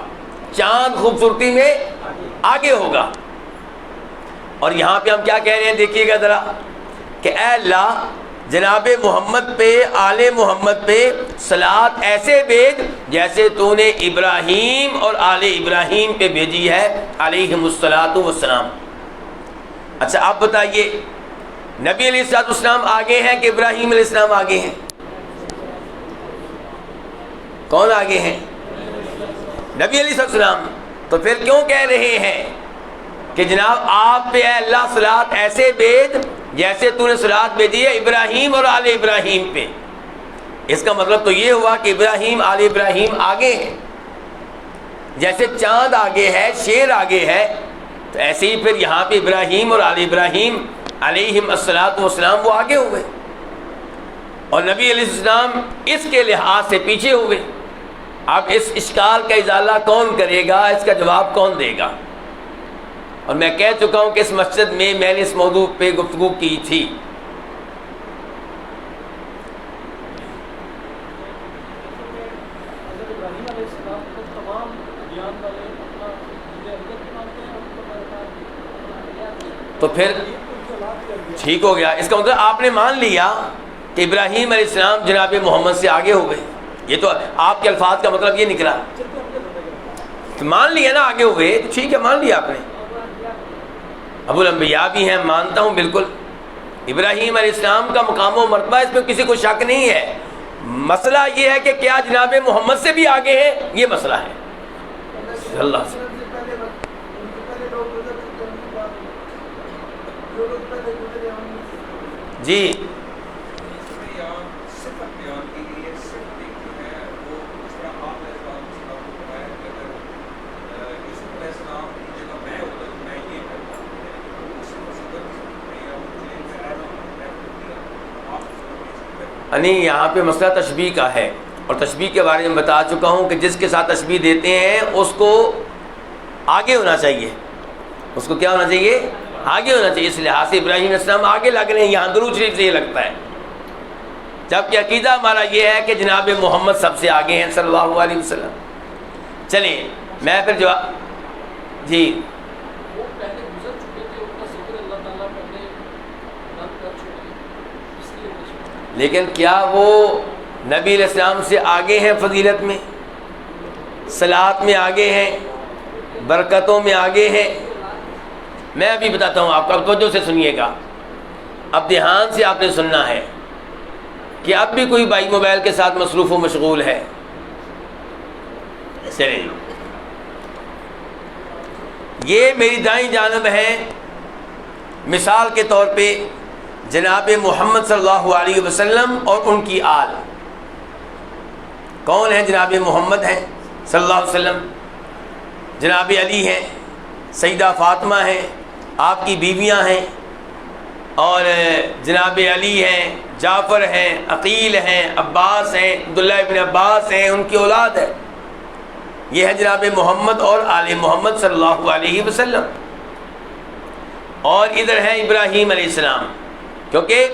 [SPEAKER 1] چاند خوبصورتی میں آگے ہوگا۔ اور یہاں پہ ہم کیا کہہ رہے ہیں دیکھیے گا ذرا، کہ اے اللہ جناب محمد پہ، آل محمد پہ صلات ایسے بھیج جیسے تو نے ابراہیم اور آل ابراہیم پہ بھیجی ہے علیہم الصلاۃ والسلام۔ اچھا آپ بتائیے نبی علیہ السلام آگے ہیں کہ ابراہیم علیہ السلام آگے ہیں؟ کون آگے ہیں؟ نبی علیہ السلام۔ تو پھر کیوں کہہ رہے ہیں کہ جناب آپ پہ اے اللہ صلات ایسے بھیج جیسے تو نے صلات بھیجی ہے ابراہیم اور آل ابراہیم پہ؟ اس کا مطلب تو یہ ہوا کہ ابراہیم آل ابراہیم آگے ہیں، جیسے چاند آگے ہے، شیر آگے ہے، تو ایسے ہی پھر یہاں پہ ابراہیم اور آل ابراہیم علیہم الصلاۃ والسلام وہ آگے ہوئے، اور نبی علیہ السلام اس کے لحاظ سے پیچھے ہوئے۔ اب اس اشکال کا ازالہ کون کرے گا؟ اس کا جواب کون دے گا؟ اور میں کہہ چکا ہوں کہ اس مسجد میں نے اس موضوع پہ گفتگو کی تھی۔ تو پھر ٹھیک ہو گیا، اس کا مطلب آپ نے مان لیا کہ ابراہیم علیہ السلام جناب محمد سے آگے ہو گئے۔ یہ تو آپ کے الفاظ کا مطلب یہ نکلا، تو مان لیا نا آگے ہوئے، تو ٹھیک ہے مان لیا آپ نے۔ ابو الانبیاء بھی ہیں، مانتا ہوں بالکل۔ ابراہیم علیہ السلام کا مقام و مرتبہ اس میں کسی کو شک نہیں ہے۔ مسئلہ یہ ہے کہ کیا جناب محمد سے بھی آگے ہیں، یہ مسئلہ ہے۔ اللہ سے جی نہیں، یہاں پہ مسئلہ تشبیہ کا ہے، اور تشبیہ کے بارے میں بتا چکا ہوں کہ جس کے ساتھ تشبیہ دیتے ہیں اس کو آگے ہونا چاہیے، اس کو کیا ہونا چاہیے؟ آگے ہونا چاہیے۔ اس لحاظ سے ابراہیم علیہ السلام آگے لگ رہے ہیں، یہاں درود شریف سے یہ لگتا ہے، جبکہ عقیدہ ہمارا یہ ہے کہ جناب محمد سب سے آگے ہیں صلی اللہ علیہ وسلم۔ چلیں میں پھر جواب جی لیکن کیا وہ نبی علیہ السلام سے آگے ہیں فضیلت میں، صلات میں آگے ہیں، برکتوں میں آگے ہیں؟ میں ابھی بتاتا ہوں آپ کو، توجہ سے سنیے گا، اب دھیان سے آپ نے سننا ہے کہ اب بھی کوئی بھائی موبائل کے ساتھ مصروف و مشغول ہے؟ چلیں یہ میری دائیں جانب ہے، مثال کے طور پہ جناب محمد صلی اللہ علیہ وسلم اور ان کی آل۔ کون ہیں؟ جناب محمد ہیں صلی اللہ علیہ وسلم، جناب علی ہیں، سیدہ فاطمہ ہیں، آپ کی بیویاں ہیں، اور جناب علی ہیں، جعفر ہیں، عقیل ہیں، عباس ہیں، عبداللہ ابن عباس ہیں، ان کی اولاد ہے۔ یہ ہے جناب محمد اور آل محمد صلی اللہ علیہ وسلم۔ اور ادھر ہے ابراہیم علیہ السلام، کیونکہ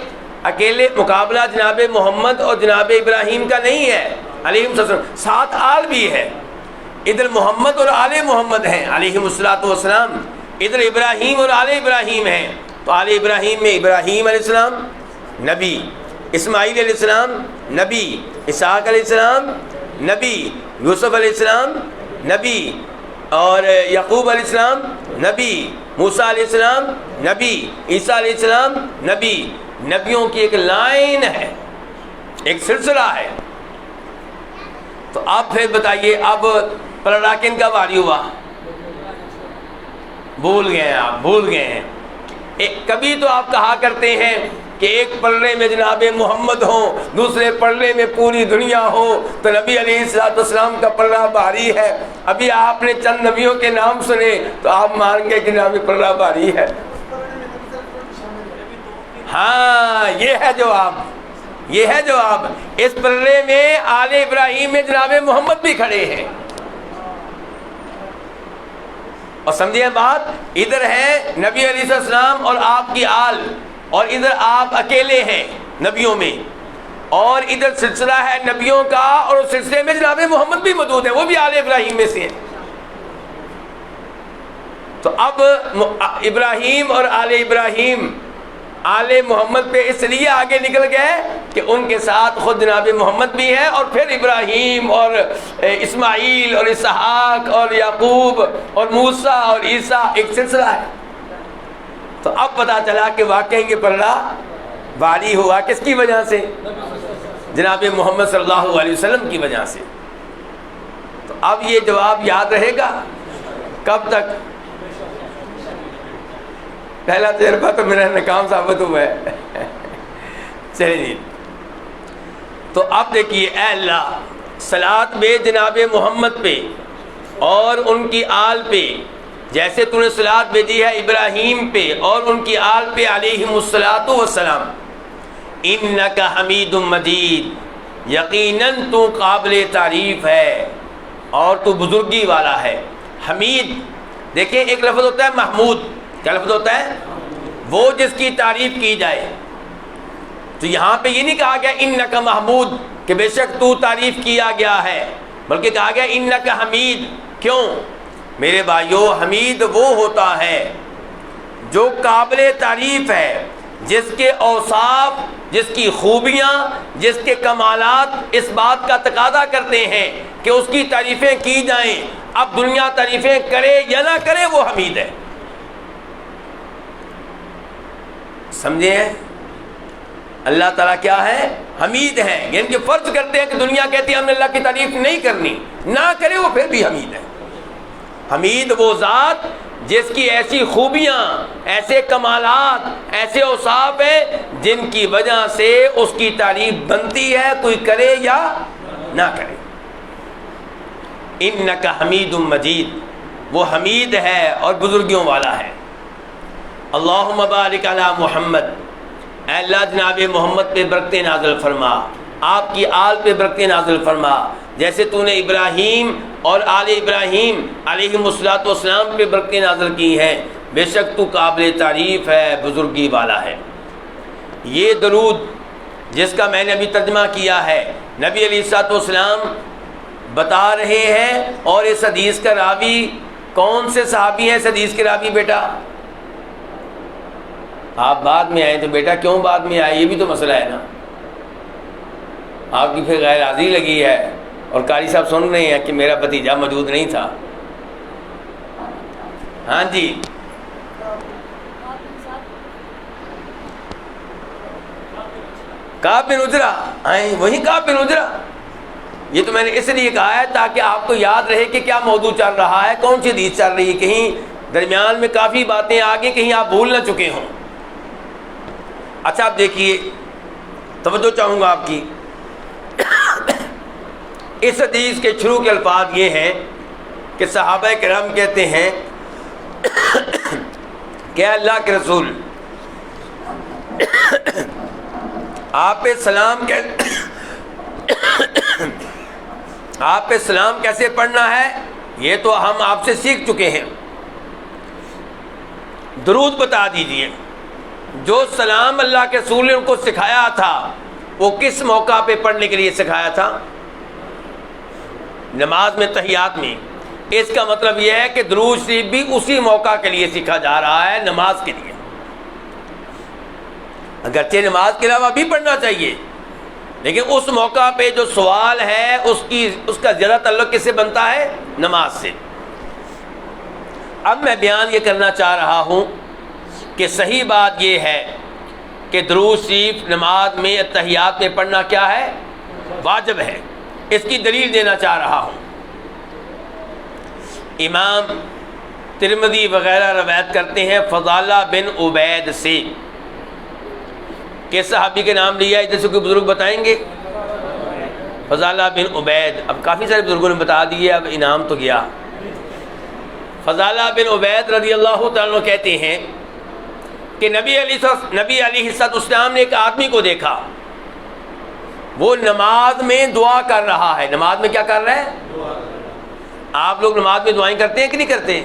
[SPEAKER 1] اکیلے مقابلہ جناب محمد اور جناب ابراہیم کا نہیں ہے علیہ السلام، ساتھ آل بھی ہے۔ ادھر محمد اور آل محمد ہیں علیہ الصلوۃ والسلام، ادھر ابراہیم اور آل ابراہیم ہیں۔ تو آل ابراہیم میں ابراہیم علیہ السلام نبی، اسماعیل علیہ السلام نبی، اسحاق علیہ السلام نبی، یوسف علیہ السلام نبی، اور یعقوب علیہ السلام نبی، موسیٰ علیہ السلام نبی، عیسیٰ علیہ السلام نبی. نبیوں کی ایک لائن ہے، ایک سلسلہ ہے. تو اب پھر بتائیے اب پلڑا کن کا باری ہوا؟ بھول گئے ہیں آپ، بھول گئے ہیں. کبھی تو آپ کہا کرتے ہیں کہ ایک پلڑے میں جناب محمد ہوں، دوسرے پلڑے میں پوری دنیا ہو، تو نبی علیہ السلام کا پلڑا بھاری ہے. ابھی آپ نے چند نبیوں کے نام سنے تو آپ مان گے کہ نبی پلڑا بھاری ہے. ہاں یہ ہے جواب، یہ ہے جواب. اس پلڑے میں آل ابراہیم میں جناب محمد بھی کھڑے ہیں. اور سمجھیے بات، ادھر ہے نبی علیہ السلام اور آپ کی آل، اور ادھر آپ اکیلے ہیں نبیوں میں، اور ادھر سلسلہ ہے نبیوں کا، اور اس سلسلے میں جناب محمد بھی موجود ہے، وہ بھی آل ابراہیم میں سے ہیں. تو اب ابراہیم اور آل ابراہیم آل محمد پہ اس لیے آگے نکل گئے کہ ان کے ساتھ خود جناب محمد بھی ہے، اور پھر ابراہیم اور اسماعیل اور اسحاق اور یعقوب اور موسیٰ اور عیسیٰ ایک سلسلہ ہے. تو اب پتہ چلا کہ واقعی یہ پلڑا بھاری ہوا کس کی وجہ سے؟ جناب محمد صلی اللہ علیہ وسلم کی وجہ سے. تو اب یہ جواب یاد رہے گا کب تک؟ پہلا تجربہ تو میرا ناکام ثابت ہوا ہے. چلیے جی، تو اب دیکھیے، اے اللہ صلاۃ بے جناب محمد پہ اور ان کی آل پہ، جیسے تو نے صلاۃ بھیجی ہے ابراہیم پہ اور ان کی آل پہ علیہم الصلاۃ والسلام. انک حمید مجید، یقیناً تو قابل تعریف ہے اور تو بزرگی والا ہے. حمید، دیکھیں ایک لفظ ہوتا ہے محمود. کیا لفظ ہوتا ہے؟ وہ جس کی تعریف کی جائے. تو یہاں پہ یہ نہیں کہا گیا انک محمود کہ بے شک تو تعریف کیا گیا ہے، بلکہ کہا گیا انک حمید. کیوں میرے بھائیو؟ حمید وہ ہوتا ہے جو قابل تعریف ہے، جس کے اوصاف، جس کی خوبیاں، جس کے کمالات اس بات کا تقاضا کرتے ہیں کہ اس کی تعریفیں کی جائیں. اب دنیا تعریفیں کرے یا نہ کرے، وہ حمید ہے. سمجھے ہیں؟ اللہ تعالیٰ کیا ہے؟ حمید ہے. یعنی کہ فرض کرتے ہیں کہ دنیا کہتی ہے ہم نے اللہ کی تعریف نہیں کرنی، نہ کرے وہ پھر بھی حمید ہے. حمید وہ ذات جس کی ایسی خوبیاں، ایسے کمالات، ایسے اوصاف ہیں جن کی وجہ سے اس کی تعریف بنتی ہے، کوئی کرے یا نہ کرے. انک حمید مجید، وہ حمید ہے اور بزرگیوں والا ہے. اللہم بارک علی محمد، اے اللہ جناب محمد پہ برکتیں نازل فرما، آپ کی آل پہ برکتیں نازل فرما، جیسے تو نے ابراہیم اور آل ابراہیم علیہم الصلوۃ والسلام پہ برکتیں نازل کی ہیں. بے شک تو قابل تعریف ہے، بزرگی والا ہے. یہ درود جس کا میں نے ابھی ترجمہ کیا ہے، نبی علیہ الصلوۃ والسلام بتا رہے ہیں. اور اس حدیث کا راوی کون سے صحابی ہیں؟ اس حدیث کے راوی بیٹا آپ بعد میں آئے تو بیٹا کیوں بعد میں آئے؟ یہ بھی تو مسئلہ ہے نا. آپ کی پھر غیر حاضری لگی ہے اور قاری صاحب سن رہے ہیں کہ میرا بھتیجا موجود نہیں تھا. ہاں جی، کعب بن عجرہ آئیں، وہی کعب بن عجرہ. یہ تو میں نے اس لیے کہا ہے تاکہ آپ کو یاد رہے کہ کیا موضوع چل رہا ہے، کون سی حدیث چل رہی ہے. کہیں درمیان میں کافی باتیں آگے کہیں آپ بھول نہ چکے ہوں. اچھا آپ دیکھیے، توجہ چاہوں گا آپ کی. اس حدیث کے شروع کے الفاظ یہ ہیں کہ صحابہ کرام کہتے ہیں کہ اللہ کے رسول آپ پہ سلام کیسے پڑھنا ہے یہ تو ہم آپ سے سیکھ چکے ہیں. درود بتا دیجئے. جو سلام اللہ کے رسول نے ان کو سکھایا تھا وہ کس موقع پہ پڑھنے کے لیے سکھایا تھا؟ نماز میں، تحیات میں. اس کا مطلب یہ ہے کہ درود شریف بھی اسی موقع کے لیے سیکھا جا رہا ہے، نماز کے لیے. اگرچہ نماز کے علاوہ بھی پڑھنا چاہیے، لیکن اس موقع پہ جو سوال ہے اس کا زیادہ تعلق کس سے بنتا ہے؟ نماز سے. اب میں بیان یہ کرنا چاہ رہا ہوں کہ صحیح بات یہ ہے کہ درود شریف نماز میں اتحیات میں پڑھنا کیا ہے؟ واجب ہے۔ اس کی دلیل دینا چاہ رہا ہوں۔ امام ترمذی وغیرہ روایت کرتے ہیں فضالہ بن عبید سے۔ کس صحابی کے نام لیا؟ ادھر سے کوئی بزرگ بتائیں گے؟ فضالہ بن عبید۔ اب کافی سارے بزرگوں نے بتا دیے، اب انعام تو گیا۔ فضالہ بن عبید رضی اللہ تعالیٰ عنہ کہتے ہیں کہ نبی علیہ السلام نے ایک آدمی کو دیکھا، وہ نماز میں دعا کر رہا ہے۔ نماز میں کیا کر رہا ہے؟ آپ لوگ نماز میں دعائیں کرتے ہیں کہ نہیں کرتے؟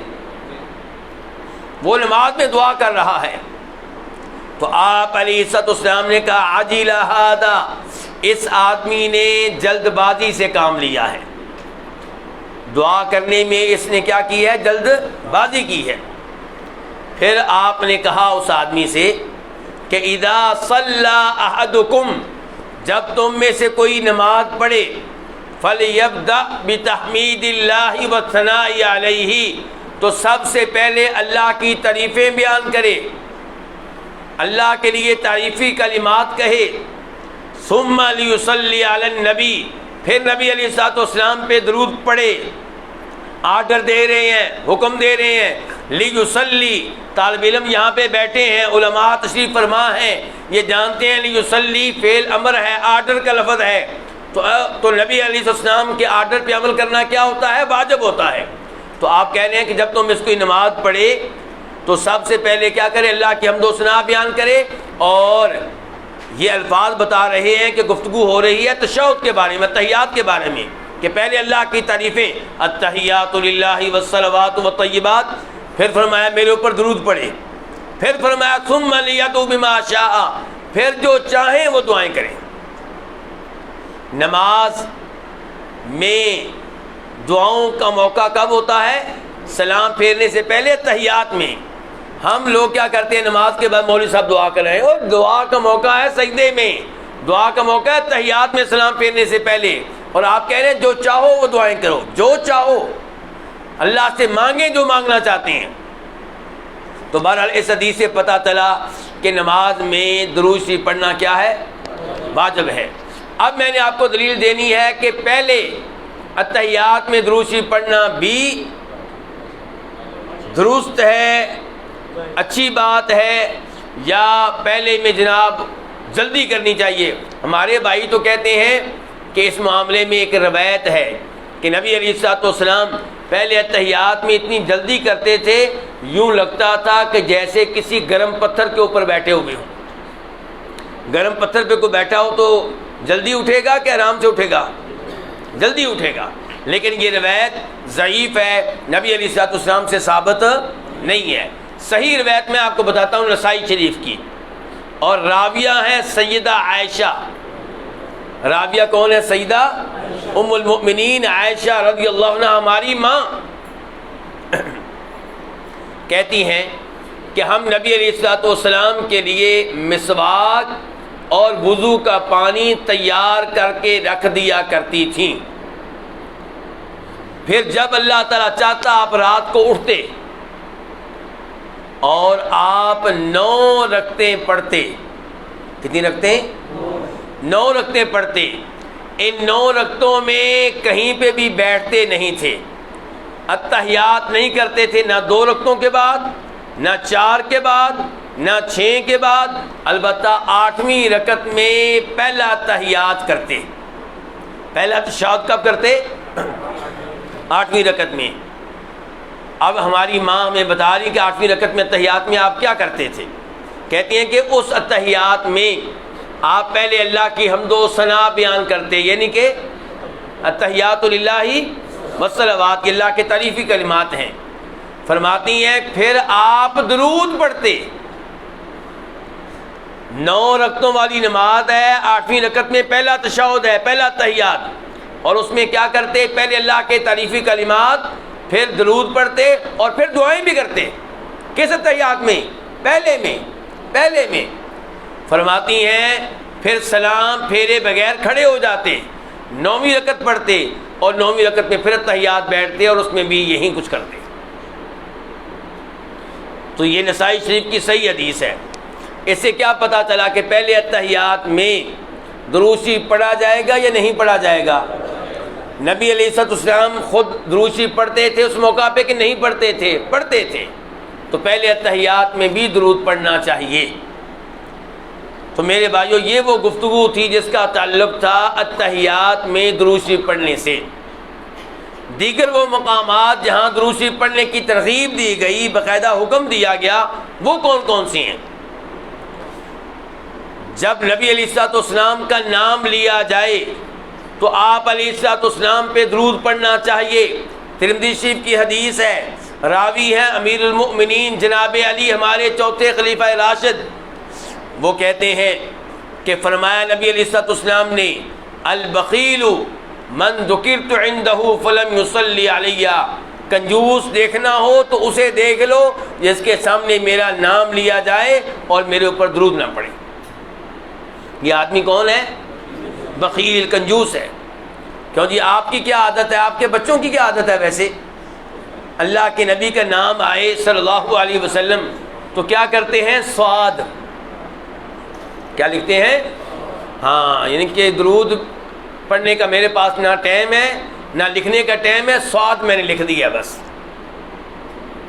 [SPEAKER 1] وہ نماز میں دعا کر رہا ہے تو آپ علیہ السلام نے کہا عجل ھذا، اس آدمی نے جلد بازی سے کام لیا ہے، دعا کرنے میں اس نے کیا کی ہے؟ جلد بازی کی ہے۔ پھر آپ نے کہا اس آدمی سے کہ اذا صلی احدکم، جب تم میں سے کوئی نماز پڑھے، فلیبدأ بتحمید اللہ والثناء علیہ، تو سب سے پہلے اللہ کی تعریفیں بیان کرے، اللہ کے لیے تعریفی کلمات کہے، ثم لیصلی علی النبی، پھر نبی علیہ السلام پہ درود پڑھے۔ آرڈر دے رہے ہیں، حکم دے رہے ہیں، لیصلی، طالب علم یہاں پہ بیٹھے ہیں، علماء تشریف فرما ہیں، یہ جانتے ہیں لیصلی فعل امر ہے، آرڈر کا لفظ ہے، تو نبی علیہ السلام کے آرڈر پہ عمل کرنا کیا ہوتا ہے؟ واجب ہوتا ہے۔ تو آپ کہہ رہے ہیں کہ جب تم اس کو نماز پڑھے تو سب سے پہلے کیا کرے؟ اللہ کی حمد و ثنا بیان کرے، اور یہ الفاظ بتا رہے ہیں کہ گفتگو ہو رہی ہے تشہد کے بارے میں، تحیات کے بارے میں، کہ پہلے اللہ کی تعریفیں، التحیات للہ والصلوات والطیبات، پھر فرمایا میرے اوپر درود پڑھے، پھر فرمایا ثم لیدعو بما شاء، پھر جو چاہیں وہ دعائیں کریں۔ نماز میں دعاؤں کا موقع کب ہوتا ہے؟ سلام پھیرنے سے پہلے، تحیات میں۔ ہم لوگ کیا کرتے ہیں؟ نماز کے بعد مولوی صاحب دعا کر رہے ہیں، اور دعا کا موقع ہے سجدے میں، دعا کا موقع ہے تحیات میں سلام پھیرنے سے پہلے، اور آپ کہہ رہے ہیں جو چاہو وہ دعائیں کرو، جو چاہو اللہ سے مانگیں جو مانگنا چاہتے ہیں۔ تو بہرحال اس حدیث سے پتہ چلا کہ نماز میں درود شریف پڑھنا کیا ہے؟ واجب ہے۔ اب میں نے آپ کو دلیل دینی ہے کہ پہلے اتحیات میں درود شریف پڑھنا بھی درست ہے، اچھی بات ہے، یا پہلے میں جناب جلدی کرنی چاہیے؟ ہمارے بھائی تو کہتے ہیں کہ اس معاملے میں ایک روایت ہے کہ نبی علیہ السلام پہلے اتحیات میں اتنی جلدی کرتے تھے، یوں لگتا تھا کہ جیسے کسی گرم پتھر کے اوپر بیٹھے ہوئے ہوں۔ گرم پتھر پہ کوئی بیٹھا ہو تو جلدی اٹھے گا کہ آرام سے اٹھے گا؟ جلدی اٹھے گا۔ لیکن یہ روایت ضعیف ہے، نبی علیہ السلام سے ثابت نہیں ہے۔ صحیح روایت میں آپ کو بتاتا ہوں نسائی شریف کی، اور راویہ ہیں سیدہ عائشہ۔ راویہ کون ہے؟ سیدہ ام المؤمنین عائشہ رضی اللہ عنہ، ہماری ماں، کہتی ہیں کہ ہم نبی علیہ السلام کے لیے مسواک اور وضو کا پانی تیار کر کے رکھ دیا کرتی تھیں، پھر جب اللہ تعالیٰ چاہتا آپ رات کو اٹھتے اور آپ 9 رکعتیں پڑھتے۔ کتنی رکعتیں؟ 9 رکعتیں پڑھتے۔ ان 9 رکعتوں میں کہیں پہ بھی بیٹھتے نہیں تھے، اتحیات نہیں کرتے تھے، نہ 2 رکعتوں کے بعد، نہ 4 کے بعد، نہ 6 کے بعد، البتہ 8ویں رکعت میں پہلا تحیات کرتے۔ پہلا تشہد کب کرتے؟ 8ویں رکعت میں۔ اب ہماری ماں ہمیں بتا رہی کہ 8ویں رکعت میں تحیات میں آپ کیا کرتے تھے؟ کہتی ہیں کہ اس تحیات میں آپ پہلے اللہ کی حمد و ثنا بیان کرتے، یعنی کہ التحیات للہ والصلوات، یہ اللہ کے تعریفی کلمات ہیں۔ فرماتی ہیں پھر آپ درود پڑھتے۔ 9 رکعتوں والی نماز ہے، 8ویں رکعت میں پہلا تشہد ہے، پہلا تحیات، اور اس میں کیا کرتے؟ پہلے اللہ کے تعریفی کلمات، پھر درود پڑھتے، اور پھر دعائیں بھی کرتے۔ کس تحیات میں؟ پہلے میں۔ فرماتی ہیں پھر سلام پھیرے بغیر کھڑے ہو جاتے، 9ویں رکعت پڑھتے، اور 9ویں رکعت میں پھر تحیات بیٹھتے، اور اس میں بھی یہی کچھ کرتے۔ تو یہ نسائی شریف کی صحیح حدیث ہے۔ اس سے کیا پتہ چلا کہ پہلے اتحیات میں درود شریف پڑھا جائے گا یا نہیں پڑھا جائے گا؟ نبی علیہ الصلوۃ والسلام خود درود شریف پڑھتے تھے اس موقع پہ کہ نہیں پڑھتے تھے؟ پڑھتے تھے۔ تو پہلے اتحیات میں بھی درود پڑھنا چاہیے۔ تو میرے بھائیو، یہ وہ گفتگو تھی جس کا تعلق تھا اتحیات میں درود شریف پڑھنے سے۔ دیگر وہ مقامات جہاں درود شریف پڑھنے کی ترغیب دی گئی، باقاعدہ حکم دیا گیا، وہ کون کون سی ہیں؟ جب نبی علیہ الصلوۃ والسلام کا نام لیا جائے تو آپ علیہ الصلوۃ والسلام پہ درود پڑھنا چاہیے۔ ترمذی شریف کی حدیث ہے، راوی ہیں امیر المؤمنین جناب علی، ہمارے چوتھے خلیفہ راشد۔ وہ کہتے ہیں کہ فرمایا نبی علیہ الصلوۃ والسلام نے، البخیل من ذکرت عندہ فلم یصلی علیہ، کنجوس دیکھنا ہو تو اسے دیکھ لو جس کے سامنے میرا نام لیا جائے اور میرے اوپر درود نہ پڑے۔ یہ آدمی کون ہے؟ بخیل، کنجوس ہے۔ کیوں جی؟ آپ کی کیا عادت ہے؟ آپ کے بچوں کی کیا عادت ہے؟ ویسے اللہ کے نبی کا نام آئے صلی اللہ علیہ وسلم تو کیا کرتے ہیں؟ صاد، کیا لکھتے ہیں؟ ہاں، یعنی کہ درود پڑھنے کا میرے پاس نہ ٹائم ہے نہ لکھنے کا ٹائم ہے، صاد میں نے لکھ دیا بس۔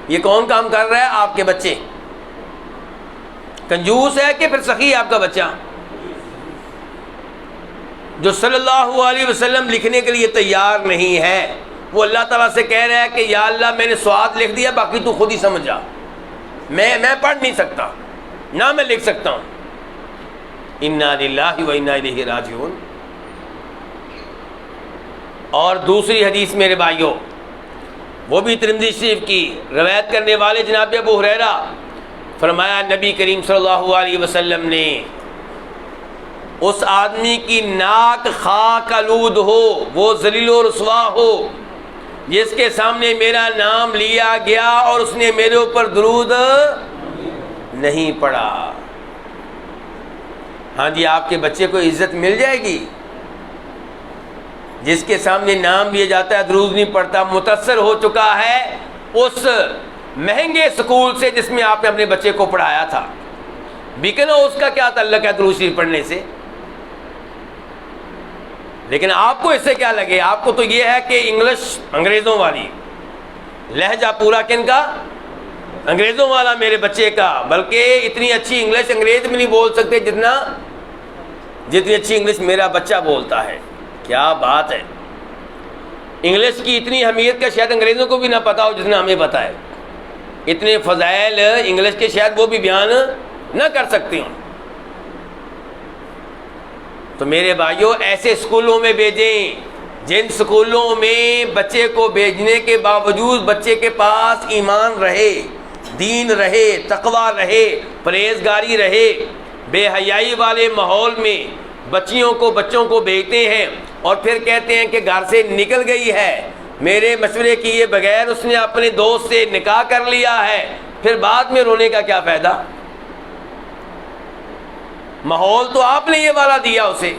[SPEAKER 1] یہ کون کام کر رہا ہے؟ آپ کے بچے۔ کنجوس ہے کہ پھر سخی ہے آپ کا بچہ؟ جو صلی اللہ علیہ وسلم لکھنے کے لیے تیار نہیں ہے، وہ اللہ تعالیٰ سے کہہ رہا ہے کہ یا اللہ میں نے سواد لکھ دیا، باقی تو خود ہی سمجھ جا، میں پڑھ نہیں سکتا، نہ میں لکھ سکتا ہوں۔ انا للہ و انا الیہ راجعون۔ اور دوسری حدیث میرے بھائیوں، وہ بھی ترمذی شریف کی، روایت کرنے والے جناب ابو ہریرہ، فرمایا نبی کریم صلی اللہ علیہ وسلم نے، اس آدمی کی ناک خاک آلود ہو، وہ ذلیل و رسوا ہو، جس کے سامنے میرا نام لیا گیا اور اس نے میرے اوپر درود نہیں پڑھا۔ ہاں جی، آپ کے بچے کو عزت مل جائے گی؟ جس کے سامنے نام لیا جاتا ہے درود نہیں پڑھتا، متاثر ہو چکا ہے اس مہنگے سکول سے جس میں آپ نے اپنے بچے کو پڑھایا تھا، بیکن اس کا کیا تعلق ہے درود شریف پڑھنے سے؟ لیکن آپ کو اس سے کیا لگے؟ آپ کو تو یہ ہے کہ انگلش انگریزوں والی، لہجہ پورا کن کا؟ انگریزوں والا میرے بچے کا، بلکہ اتنی اچھی انگلش انگریز میں نہیں بول سکتے جتنی اچھی انگلش میرا بچہ بولتا ہے۔ کیا بات ہے! انگلش کی اتنی اہمیت کا شاید انگریزوں کو بھی نہ پتا ہو جتنا ہمیں پتا ہے۔ اتنے فضائل انگلش کے شاید وہ بھی بیان نہ کر سکتے ہوں۔ تو میرے بھائیوں، ایسے اسکولوں میں بھیجیں جن اسکولوں میں بچے کو بھیجنے کے باوجود بچے کے پاس ایمان رہے، دین رہے، تقوی رہے، پرہیزگاری رہے۔ بے حیائی والے ماحول میں بچوں کو بھیجتے ہیں اور پھر کہتے ہیں کہ گھر سے نکل گئی ہے، میرے مشورے کیے بغیر اس نے اپنے دوست سے نکاح کر لیا ہے، پھر بعد میں رونے کا کیا فائدہ؟ ماحول تو آپ نے یہ والا دیا اسے۔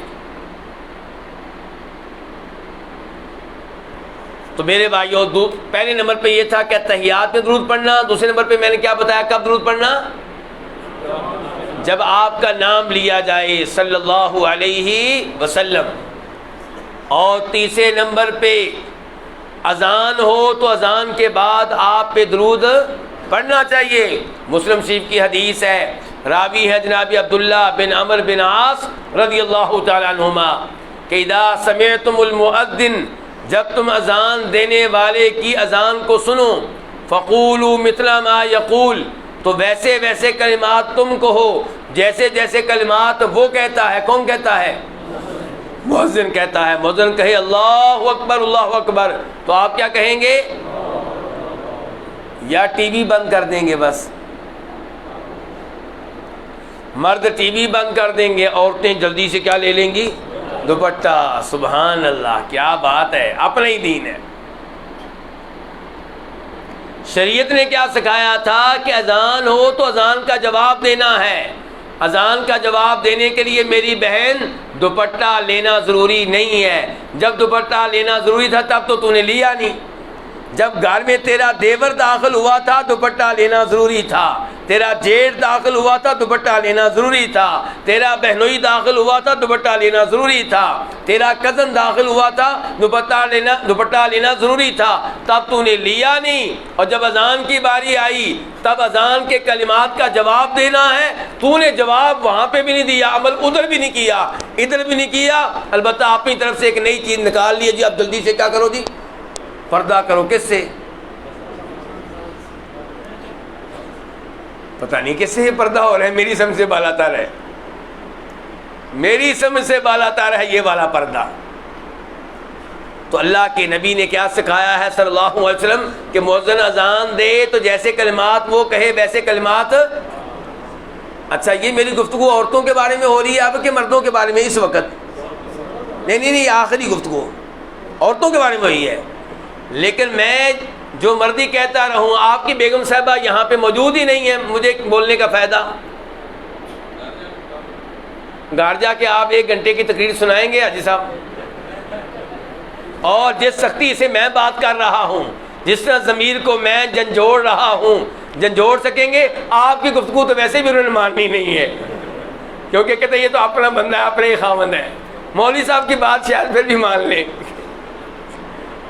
[SPEAKER 1] تو میرے بھائیوں، پہلے نمبر پہ یہ تھا کہ تحیات میں درود پڑھنا، دوسرے نمبر پہ میں نے کیا بتایا کب درود پڑھنا؟ جب آپ کا نام لیا جائے صلی اللہ علیہ وسلم۔ اور تیسرے نمبر پہ اذان ہو تو اذان کے بعد آپ پہ درود پڑھنا چاہیے۔ مسلم شریف کی حدیث ہے، راوی ہے جناب عبداللہ بن عمر بن عاص رضی اللہ تعالی عنہما، کہ اذا سمعتم المؤذن، جب تم اذان دینے والے کی اذان کو سنو، فقولوا مثل ما یقول، تو ویسے ویسے کلمات تم کہو جیسے جیسے کلمات وہ کہتا ہے۔ کون کہتا ہے؟ مؤذن کہتا ہے۔ مؤذن کہے اللہ اکبر اللہ اکبر، تو آپ کیا کہیں گے؟ یا ٹی وی بند کر دیں گے؟ بس مرد ٹی وی بند کر دیں گے، عورتیں جلدی سے کیا لے لیں گی؟ دوپٹہ۔ سبحان اللہ، کیا بات ہے! اپنا ہی دین ہے۔ شریعت نے کیا سکھایا تھا کہ اذان ہو تو اذان کا جواب دینا ہے۔ اذان کا جواب دینے کے لیے میری بہن دوپٹہ لینا ضروری نہیں ہے۔ جب دوپٹہ لینا ضروری تھا تب تو نے لیا نہیں۔ جب گھر میں تیرا دیور داخل ہوا تھا دوپٹہ لینا ضروری تھا، تیرا جیٹھ داخل ہوا تھا دوپٹہ لینا ضروری تھا، تیرا بہنوئی داخل ہوا تھا دوپٹہ لینا ضروری تھا، تیرا کزن داخل ہوا تھا دوپٹہ لینا ضروری تھا، تب تو نے لیا نہیں، اور جب اذان کی باری آئی تب اذان کے کلمات کا جواب دینا ہے، تو نے جواب وہاں پہ بھی نہیں دیا، عمل ادھر بھی نہیں کیا ادھر بھی نہیں کیا، البتہ اپنی طرف سے ایک نئی چیز نکال لی، جی اب جلدی سے کیا کرو جی، پردہ کرو۔ کس سے؟ پتہ نہیں کس سے پردہ ہو رہا ہے، میری سمجھ سے بالا تر ہے، میری سمجھ سے بالا تر ہے یہ والا پردہ۔ تو اللہ کے نبی نے کیا سکھایا ہے صلی اللہ علیہ وسلم کہ مؤذن اذان دے تو جیسے کلمات وہ کہے ویسے کلمات۔ اچھا یہ میری گفتگو عورتوں کے بارے میں ہو رہی ہے اب کہ مردوں کے بارے میں اس وقت؟ نہیں آخری گفتگو عورتوں کے بارے میں ہوئی ہے، لیکن میں جو مردی کہتا رہوں، آپ کی بیگم صاحبہ یہاں پہ موجود ہی نہیں ہے، مجھے بولنے کا فائدہ؟ گھر جا کے آپ 1 گھنٹے کی تقریر سنائیں گے حاجی صاحب؟ اور جس سختی سے میں بات کر رہا ہوں، جس طرح ضمیر کو میں جھنجھوڑ رہا ہوں، جھنجھوڑ سکیں گے؟ آپ کی گفتگو تو ویسے بھی انہوں نے ماننی نہیں ہے، کیونکہ کہتے ہیں یہ تو اپنا بندہ ہے، اپنا ہی خاوند ہے۔ مولوی صاحب کی بات شاید پھر بھی مان لیں،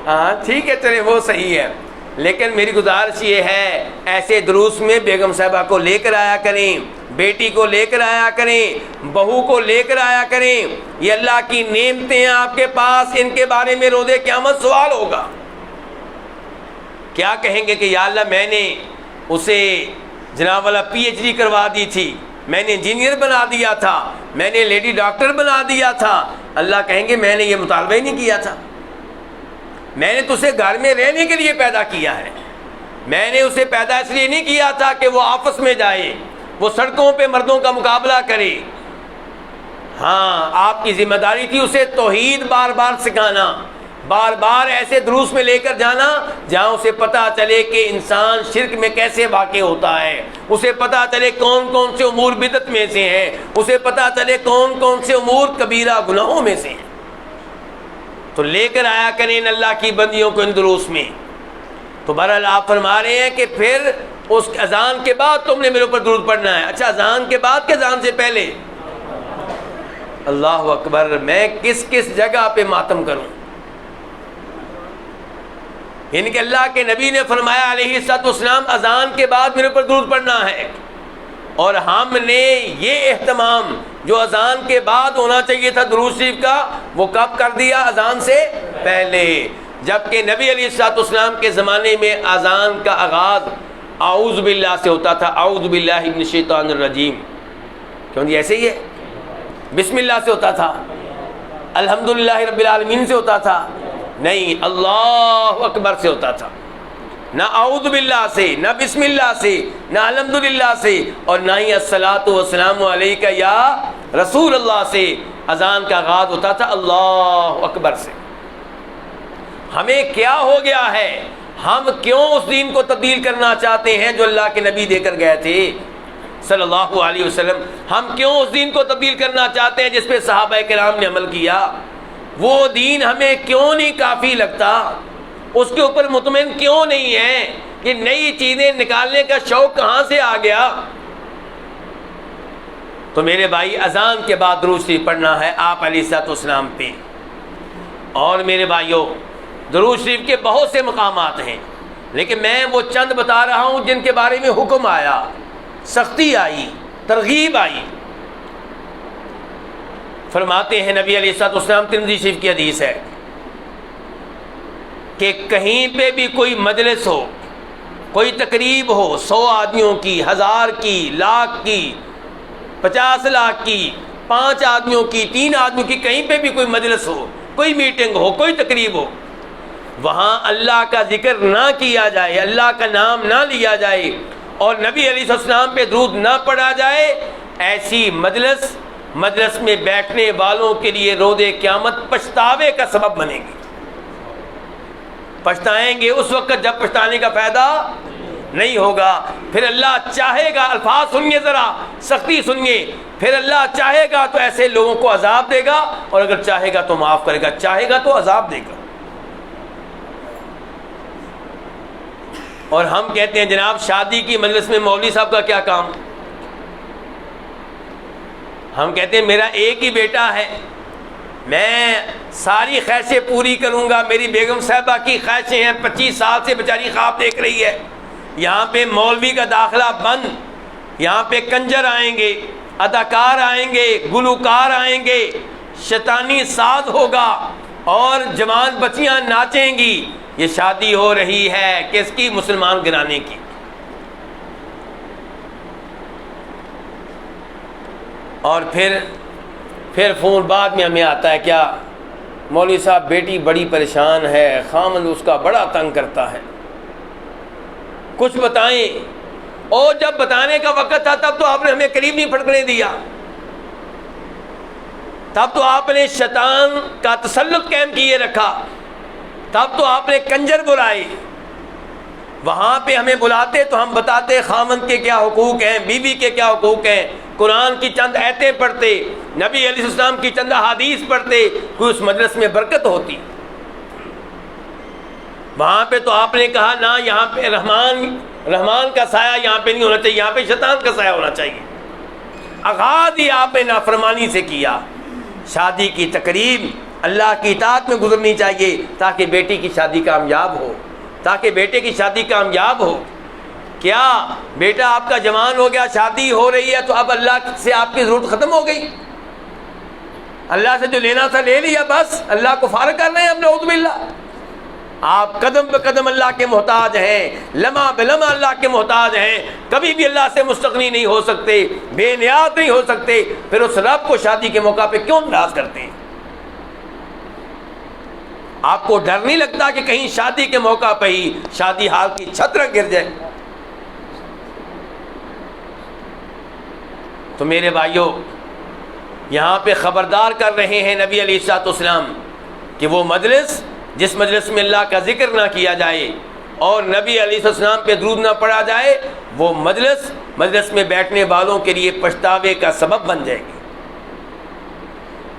[SPEAKER 1] ہاں ٹھیک ہے چلے وہ صحیح ہے، لیکن میری گزارش یہ ہے ایسے دروس میں بیگم صاحبہ کو لے کر آیا کریں، بیٹی کو لے کر آیا کریں، بہو کو لے کر آیا کریں، یہ اللہ کی نعمتیں ہیں آپ کے پاس، ان کے بارے میں روز قیامت سوال ہوگا۔ کیا کہیں گے کہ یا اللہ میں نے اسے جناب والا PhD کروا دی تھی، میں نے انجینئر بنا دیا تھا، میں نے لیڈی ڈاکٹر بنا دیا تھا۔ اللہ کہیں گے میں نے یہ مطالبہ ہی نہیں کیا تھا، میں نے تجھے گھر میں رہنے کے لیے پیدا کیا ہے، میں نے اسے پیدا اس لیے نہیں کیا تھا کہ وہ آپس میں جائے، وہ سڑکوں پہ مردوں کا مقابلہ کرے۔ ہاں آپ کی ذمہ داری تھی اسے توحید بار بار سکھانا، بار بار ایسے دروس میں لے کر جانا جہاں اسے پتہ چلے کہ انسان شرک میں کیسے واقع ہوتا ہے، اسے پتہ چلے کون کون سے امور بدعت میں سے ہیں، اسے پتہ چلے کون کون سے امور کبیرہ گناہوں میں سے ہیں۔ تو لے کر آیا کریں ان اللہ کی بندیوں کو ان دروس میں۔ تو بہرحال آپ فرما رہے ہیں کہ پھر اس اذان کے بعد تم نے میرے اوپر درود پڑھنا ہے۔ اچھا اذان کے بعد کہ اذان سے پہلے؟ اللہ اکبر، میں کس کس جگہ پہ ماتم کروں؟ یعنی کہ اللہ کے نبی نے فرمایا علیہ الصلوۃ والسلام اذان کے بعد میرے اوپر درود پڑھنا ہے، اور ہم نے یہ اہتمام جو اذان کے بعد ہونا چاہیے تھا درود شریف کا، وہ کب کر دیا؟ اذان سے پہلے، جبکہ نبی علیہ الصلوۃ والسلام کے زمانے میں اذان کا آغاز اعوذ باللہ سے ہوتا تھا، اعوذ باللہ من الشیطان الرجیم، کیوں جی ایسے ہی ہے؟ بسم اللہ سے ہوتا تھا؟ الحمدللہ رب العالمین سے ہوتا تھا؟ نہیں، اللہ اکبر سے ہوتا تھا، نہ اعوذ باللہ سے، نہ بسم اللہ سے، نہ الحمدللہ سے، اور نہ ہی الصلاۃ والسلام علیک یا رسول اللہ سے۔ اذان کا آغاز ہوتا تھا اللہ اکبر سے۔ ہمیں کیا ہو گیا ہے؟ ہم کیوں اس دین کو تبدیل کرنا چاہتے ہیں جو اللہ کے نبی دے کر گئے تھے صلی اللہ علیہ وسلم؟ ہم کیوں اس دین کو تبدیل کرنا چاہتے ہیں جس پہ صحابہ کرام نے عمل کیا؟ وہ دین ہمیں کیوں نہیں کافی لگتا؟ اس کے اوپر مطمئن کیوں نہیں ہے؟ یہ نئی چیزیں نکالنے کا شوق کہاں سے آ گیا؟ تو میرے بھائی اذان کے بعد درود شریف پڑھنا ہے آپ علیہ الصلوۃ والسلام پہ۔ اور میرے بھائیوں درود شریف کے بہت سے مقامات ہیں، لیکن میں وہ چند بتا رہا ہوں جن کے بارے میں حکم آیا، سختی آئی، ترغیب آئی۔ فرماتے ہیں نبی علیہ الصلوۃ والسلام، ترمذی شریف کی حدیث ہے کہ کہیں پہ بھی کوئی مجلس ہو، کوئی تقریب ہو، 100 آدمیوں کی، 1000 کی، لاکھ کی، 50 لاکھ کی، 5 آدمیوں کی، 3 آدمیوں کی، کہیں پہ بھی کوئی مجلس ہو، کوئی میٹنگ ہو، کوئی تقریب ہو، وہاں اللہ کا ذکر نہ کیا جائے، اللہ کا نام نہ لیا جائے اور نبی علیہ السلام پہ درود نہ پڑھا جائے، ایسی مجلس میں بیٹھنے والوں کے لیے روز قیامت پچھتاوے کا سبب بنے گی۔ پچھتائیں گے اس وقت جب پچھتانے کا فائدہ نہیں ہوگا۔ پھر اللہ چاہے گا، الفاظ سنیے ذرا، سختی سنیے، پھر اللہ چاہے گا تو ایسے لوگوں کو عذاب دے گا، اور اگر چاہے گا تو معاف کرے گا، چاہے گا تو عذاب دے گا۔ اور ہم کہتے ہیں جناب شادی کی مجلس میں مولوی صاحب کا کیا کام؟ ہم کہتے ہیں میرا ایک ہی بیٹا ہے، میں ساری خواہشیں پوری کروں گا، میری بیگم صاحبہ کی خواہشیں ہیں، 25 سال سے بیچاری خواب دیکھ رہی ہے، یہاں پہ مولوی کا داخلہ بند، یہاں پہ کنجر آئیں گے، اداکار آئیں گے، گلوکار آئیں گے، شیطانی ساز ہوگا اور جوان بچیاں ناچیں گی، یہ شادی ہو رہی ہے کس کی؟ مسلمان گھرانے کی۔ اور پھر فون بعد میں ہمیں آتا ہے، کیا مولوی صاحب بیٹی بڑی پریشان ہے، خامند اس کا بڑا تنگ کرتا ہے، کچھ بتائیں۔ اور جب بتانے کا وقت تھا تب تو آپ نے ہمیں قریب نہیں پھٹکنے دیا، تب تو آپ نے شیطان کا تسلط قائم کیے رکھا، تب تو آپ نے کنجر بلائے۔ وہاں پہ ہمیں بلاتے تو ہم بتاتے خامند کے کیا حقوق ہیں، بیوی کے کیا حقوق ہیں، قرآن کی چند آیتیں پڑھتے، نبی علیہ السلام کی چند احادیث پڑھتے، کوئی اس مجلس میں برکت ہوتی۔ وہاں پہ تو آپ نے کہا نہ، یہاں پہ رحمان کا سایہ یہاں پہ نہیں ہونا چاہیے، یہاں پہ شیطان کا سایہ ہونا چاہیے۔ آغاز ہی آپ نے نافرمانی سے کیا۔ شادی کی تقریب اللہ کی اطاعت میں گزرنی چاہیے تاکہ بیٹی کی شادی کامیاب ہو، تاکہ بیٹے کی شادی کامیاب ہو۔ کیا بیٹا آپ کا جوان ہو گیا، شادی ہو رہی ہے تو اب اللہ سے آپ کی ضرورت ختم ہو گئی؟ اللہ سے جو لینا تھا لے لیا، بس اللہ کو فارغ کر رہے ہیں؟ نعوذ باللہ۔ آپ قدم بہ قدم اللہ کے محتاج ہیں، لمحہ بہ لمحہ اللہ کے محتاج ہیں، کبھی بھی اللہ سے مستغنی نہیں ہو سکتے، بے نیاز نہیں ہو سکتے، پھر اس رب کو شادی کے موقع پہ کیوں ناراض کرتے ہیں؟ آپ کو ڈر نہیں لگتا کہ کہیں شادی کے موقع پہ ہی شادی ہال کی چھت نہ گر جائے؟ تو میرے بھائیوں، یہاں پہ خبردار کر رہے ہیں نبی علیہ الصلوۃ والسلام کہ وہ مجلس جس مجلس میں اللہ کا ذکر نہ کیا جائے اور نبی علیہ السلام پہ درود نہ پڑھا جائے، وہ مجلس میں بیٹھنے والوں کے لیے پچھتاوے کا سبب بن جائے گی۔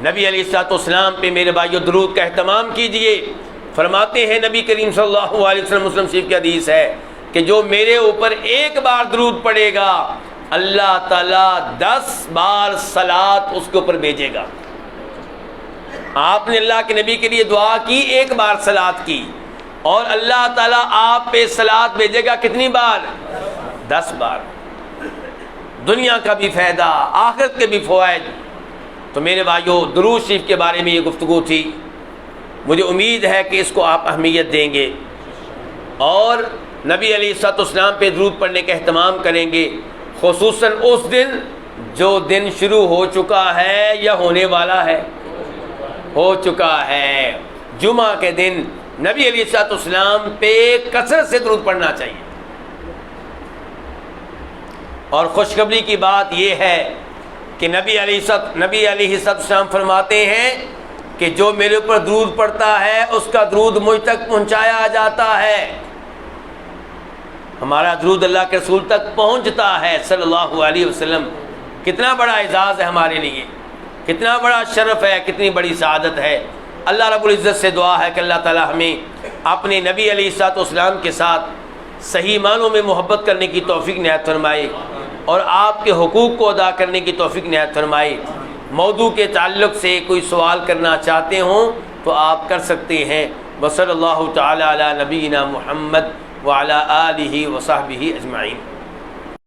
[SPEAKER 1] نبی علیہ الصلوۃ والسلام پہ میرے بھائیوں درود کا اہتمام کیجئے۔ فرماتے ہیں نبی کریم صلی اللہ علیہ وسلم، مسلم شریف کی حدیث ہے کہ جو میرے اوپر ایک بار درود پڑے گا اللہ تعالیٰ 10 بار صلات اس کے اوپر بھیجے گا۔ آپ نے اللہ کے نبی کے لیے دعا کی، ایک بار صلات کی، اور اللہ تعالیٰ آپ پہ صلات بھیجے گا کتنی بار؟ 10 بار۔ دنیا کا بھی فائدہ، آخرت کے بھی فوائد۔ تو میرے بھائیوں، درود شریف کے بارے میں یہ گفتگو تھی، مجھے امید ہے کہ اس کو آپ اہمیت دیں گے اور نبی علیہ الصلوۃ والسلام پہ درود پڑھنے کا اہتمام کریں گے، خصوصاً اس دن جو دن شروع ہو چکا ہے یا ہونے والا ہے؟ ہو چکا ہے۔ جمعہ کے دن نبی علیہ الصلوۃ والسلام پہ کثرت سے درود پڑھنا چاہیے۔ اور خوشخبری کی بات یہ ہے کہ نبی علیہ السلام فرماتے ہیں کہ جو میرے اوپر درود پڑھتا ہے اس کا درود مجھ تک پہنچایا جاتا ہے، ہمارا درود اللہ کے رسول تک پہنچتا ہے صلی اللہ علیہ وسلم۔ کتنا بڑا اعزاز ہے ہمارے لیے، کتنا بڑا شرف ہے، کتنی بڑی سعادت ہے۔ اللہ رب العزت سے دعا ہے کہ اللہ تعالی ہمیں اپنے نبی علیہ الصلوۃ والسلام کے ساتھ صحیح معنوں میں محبت کرنے کی توفیق عنایت فرمائے اور آپ کے حقوق کو ادا کرنے کی توفیق عنایت فرمائے۔ موضوع کے تعلق سے کوئی سوال کرنا چاہتے ہوں تو آپ کر سکتے ہیں۔ وصلی اللہ تعالی علی نبینا محمد وعلی آلہ وصحبہ اجمعین۔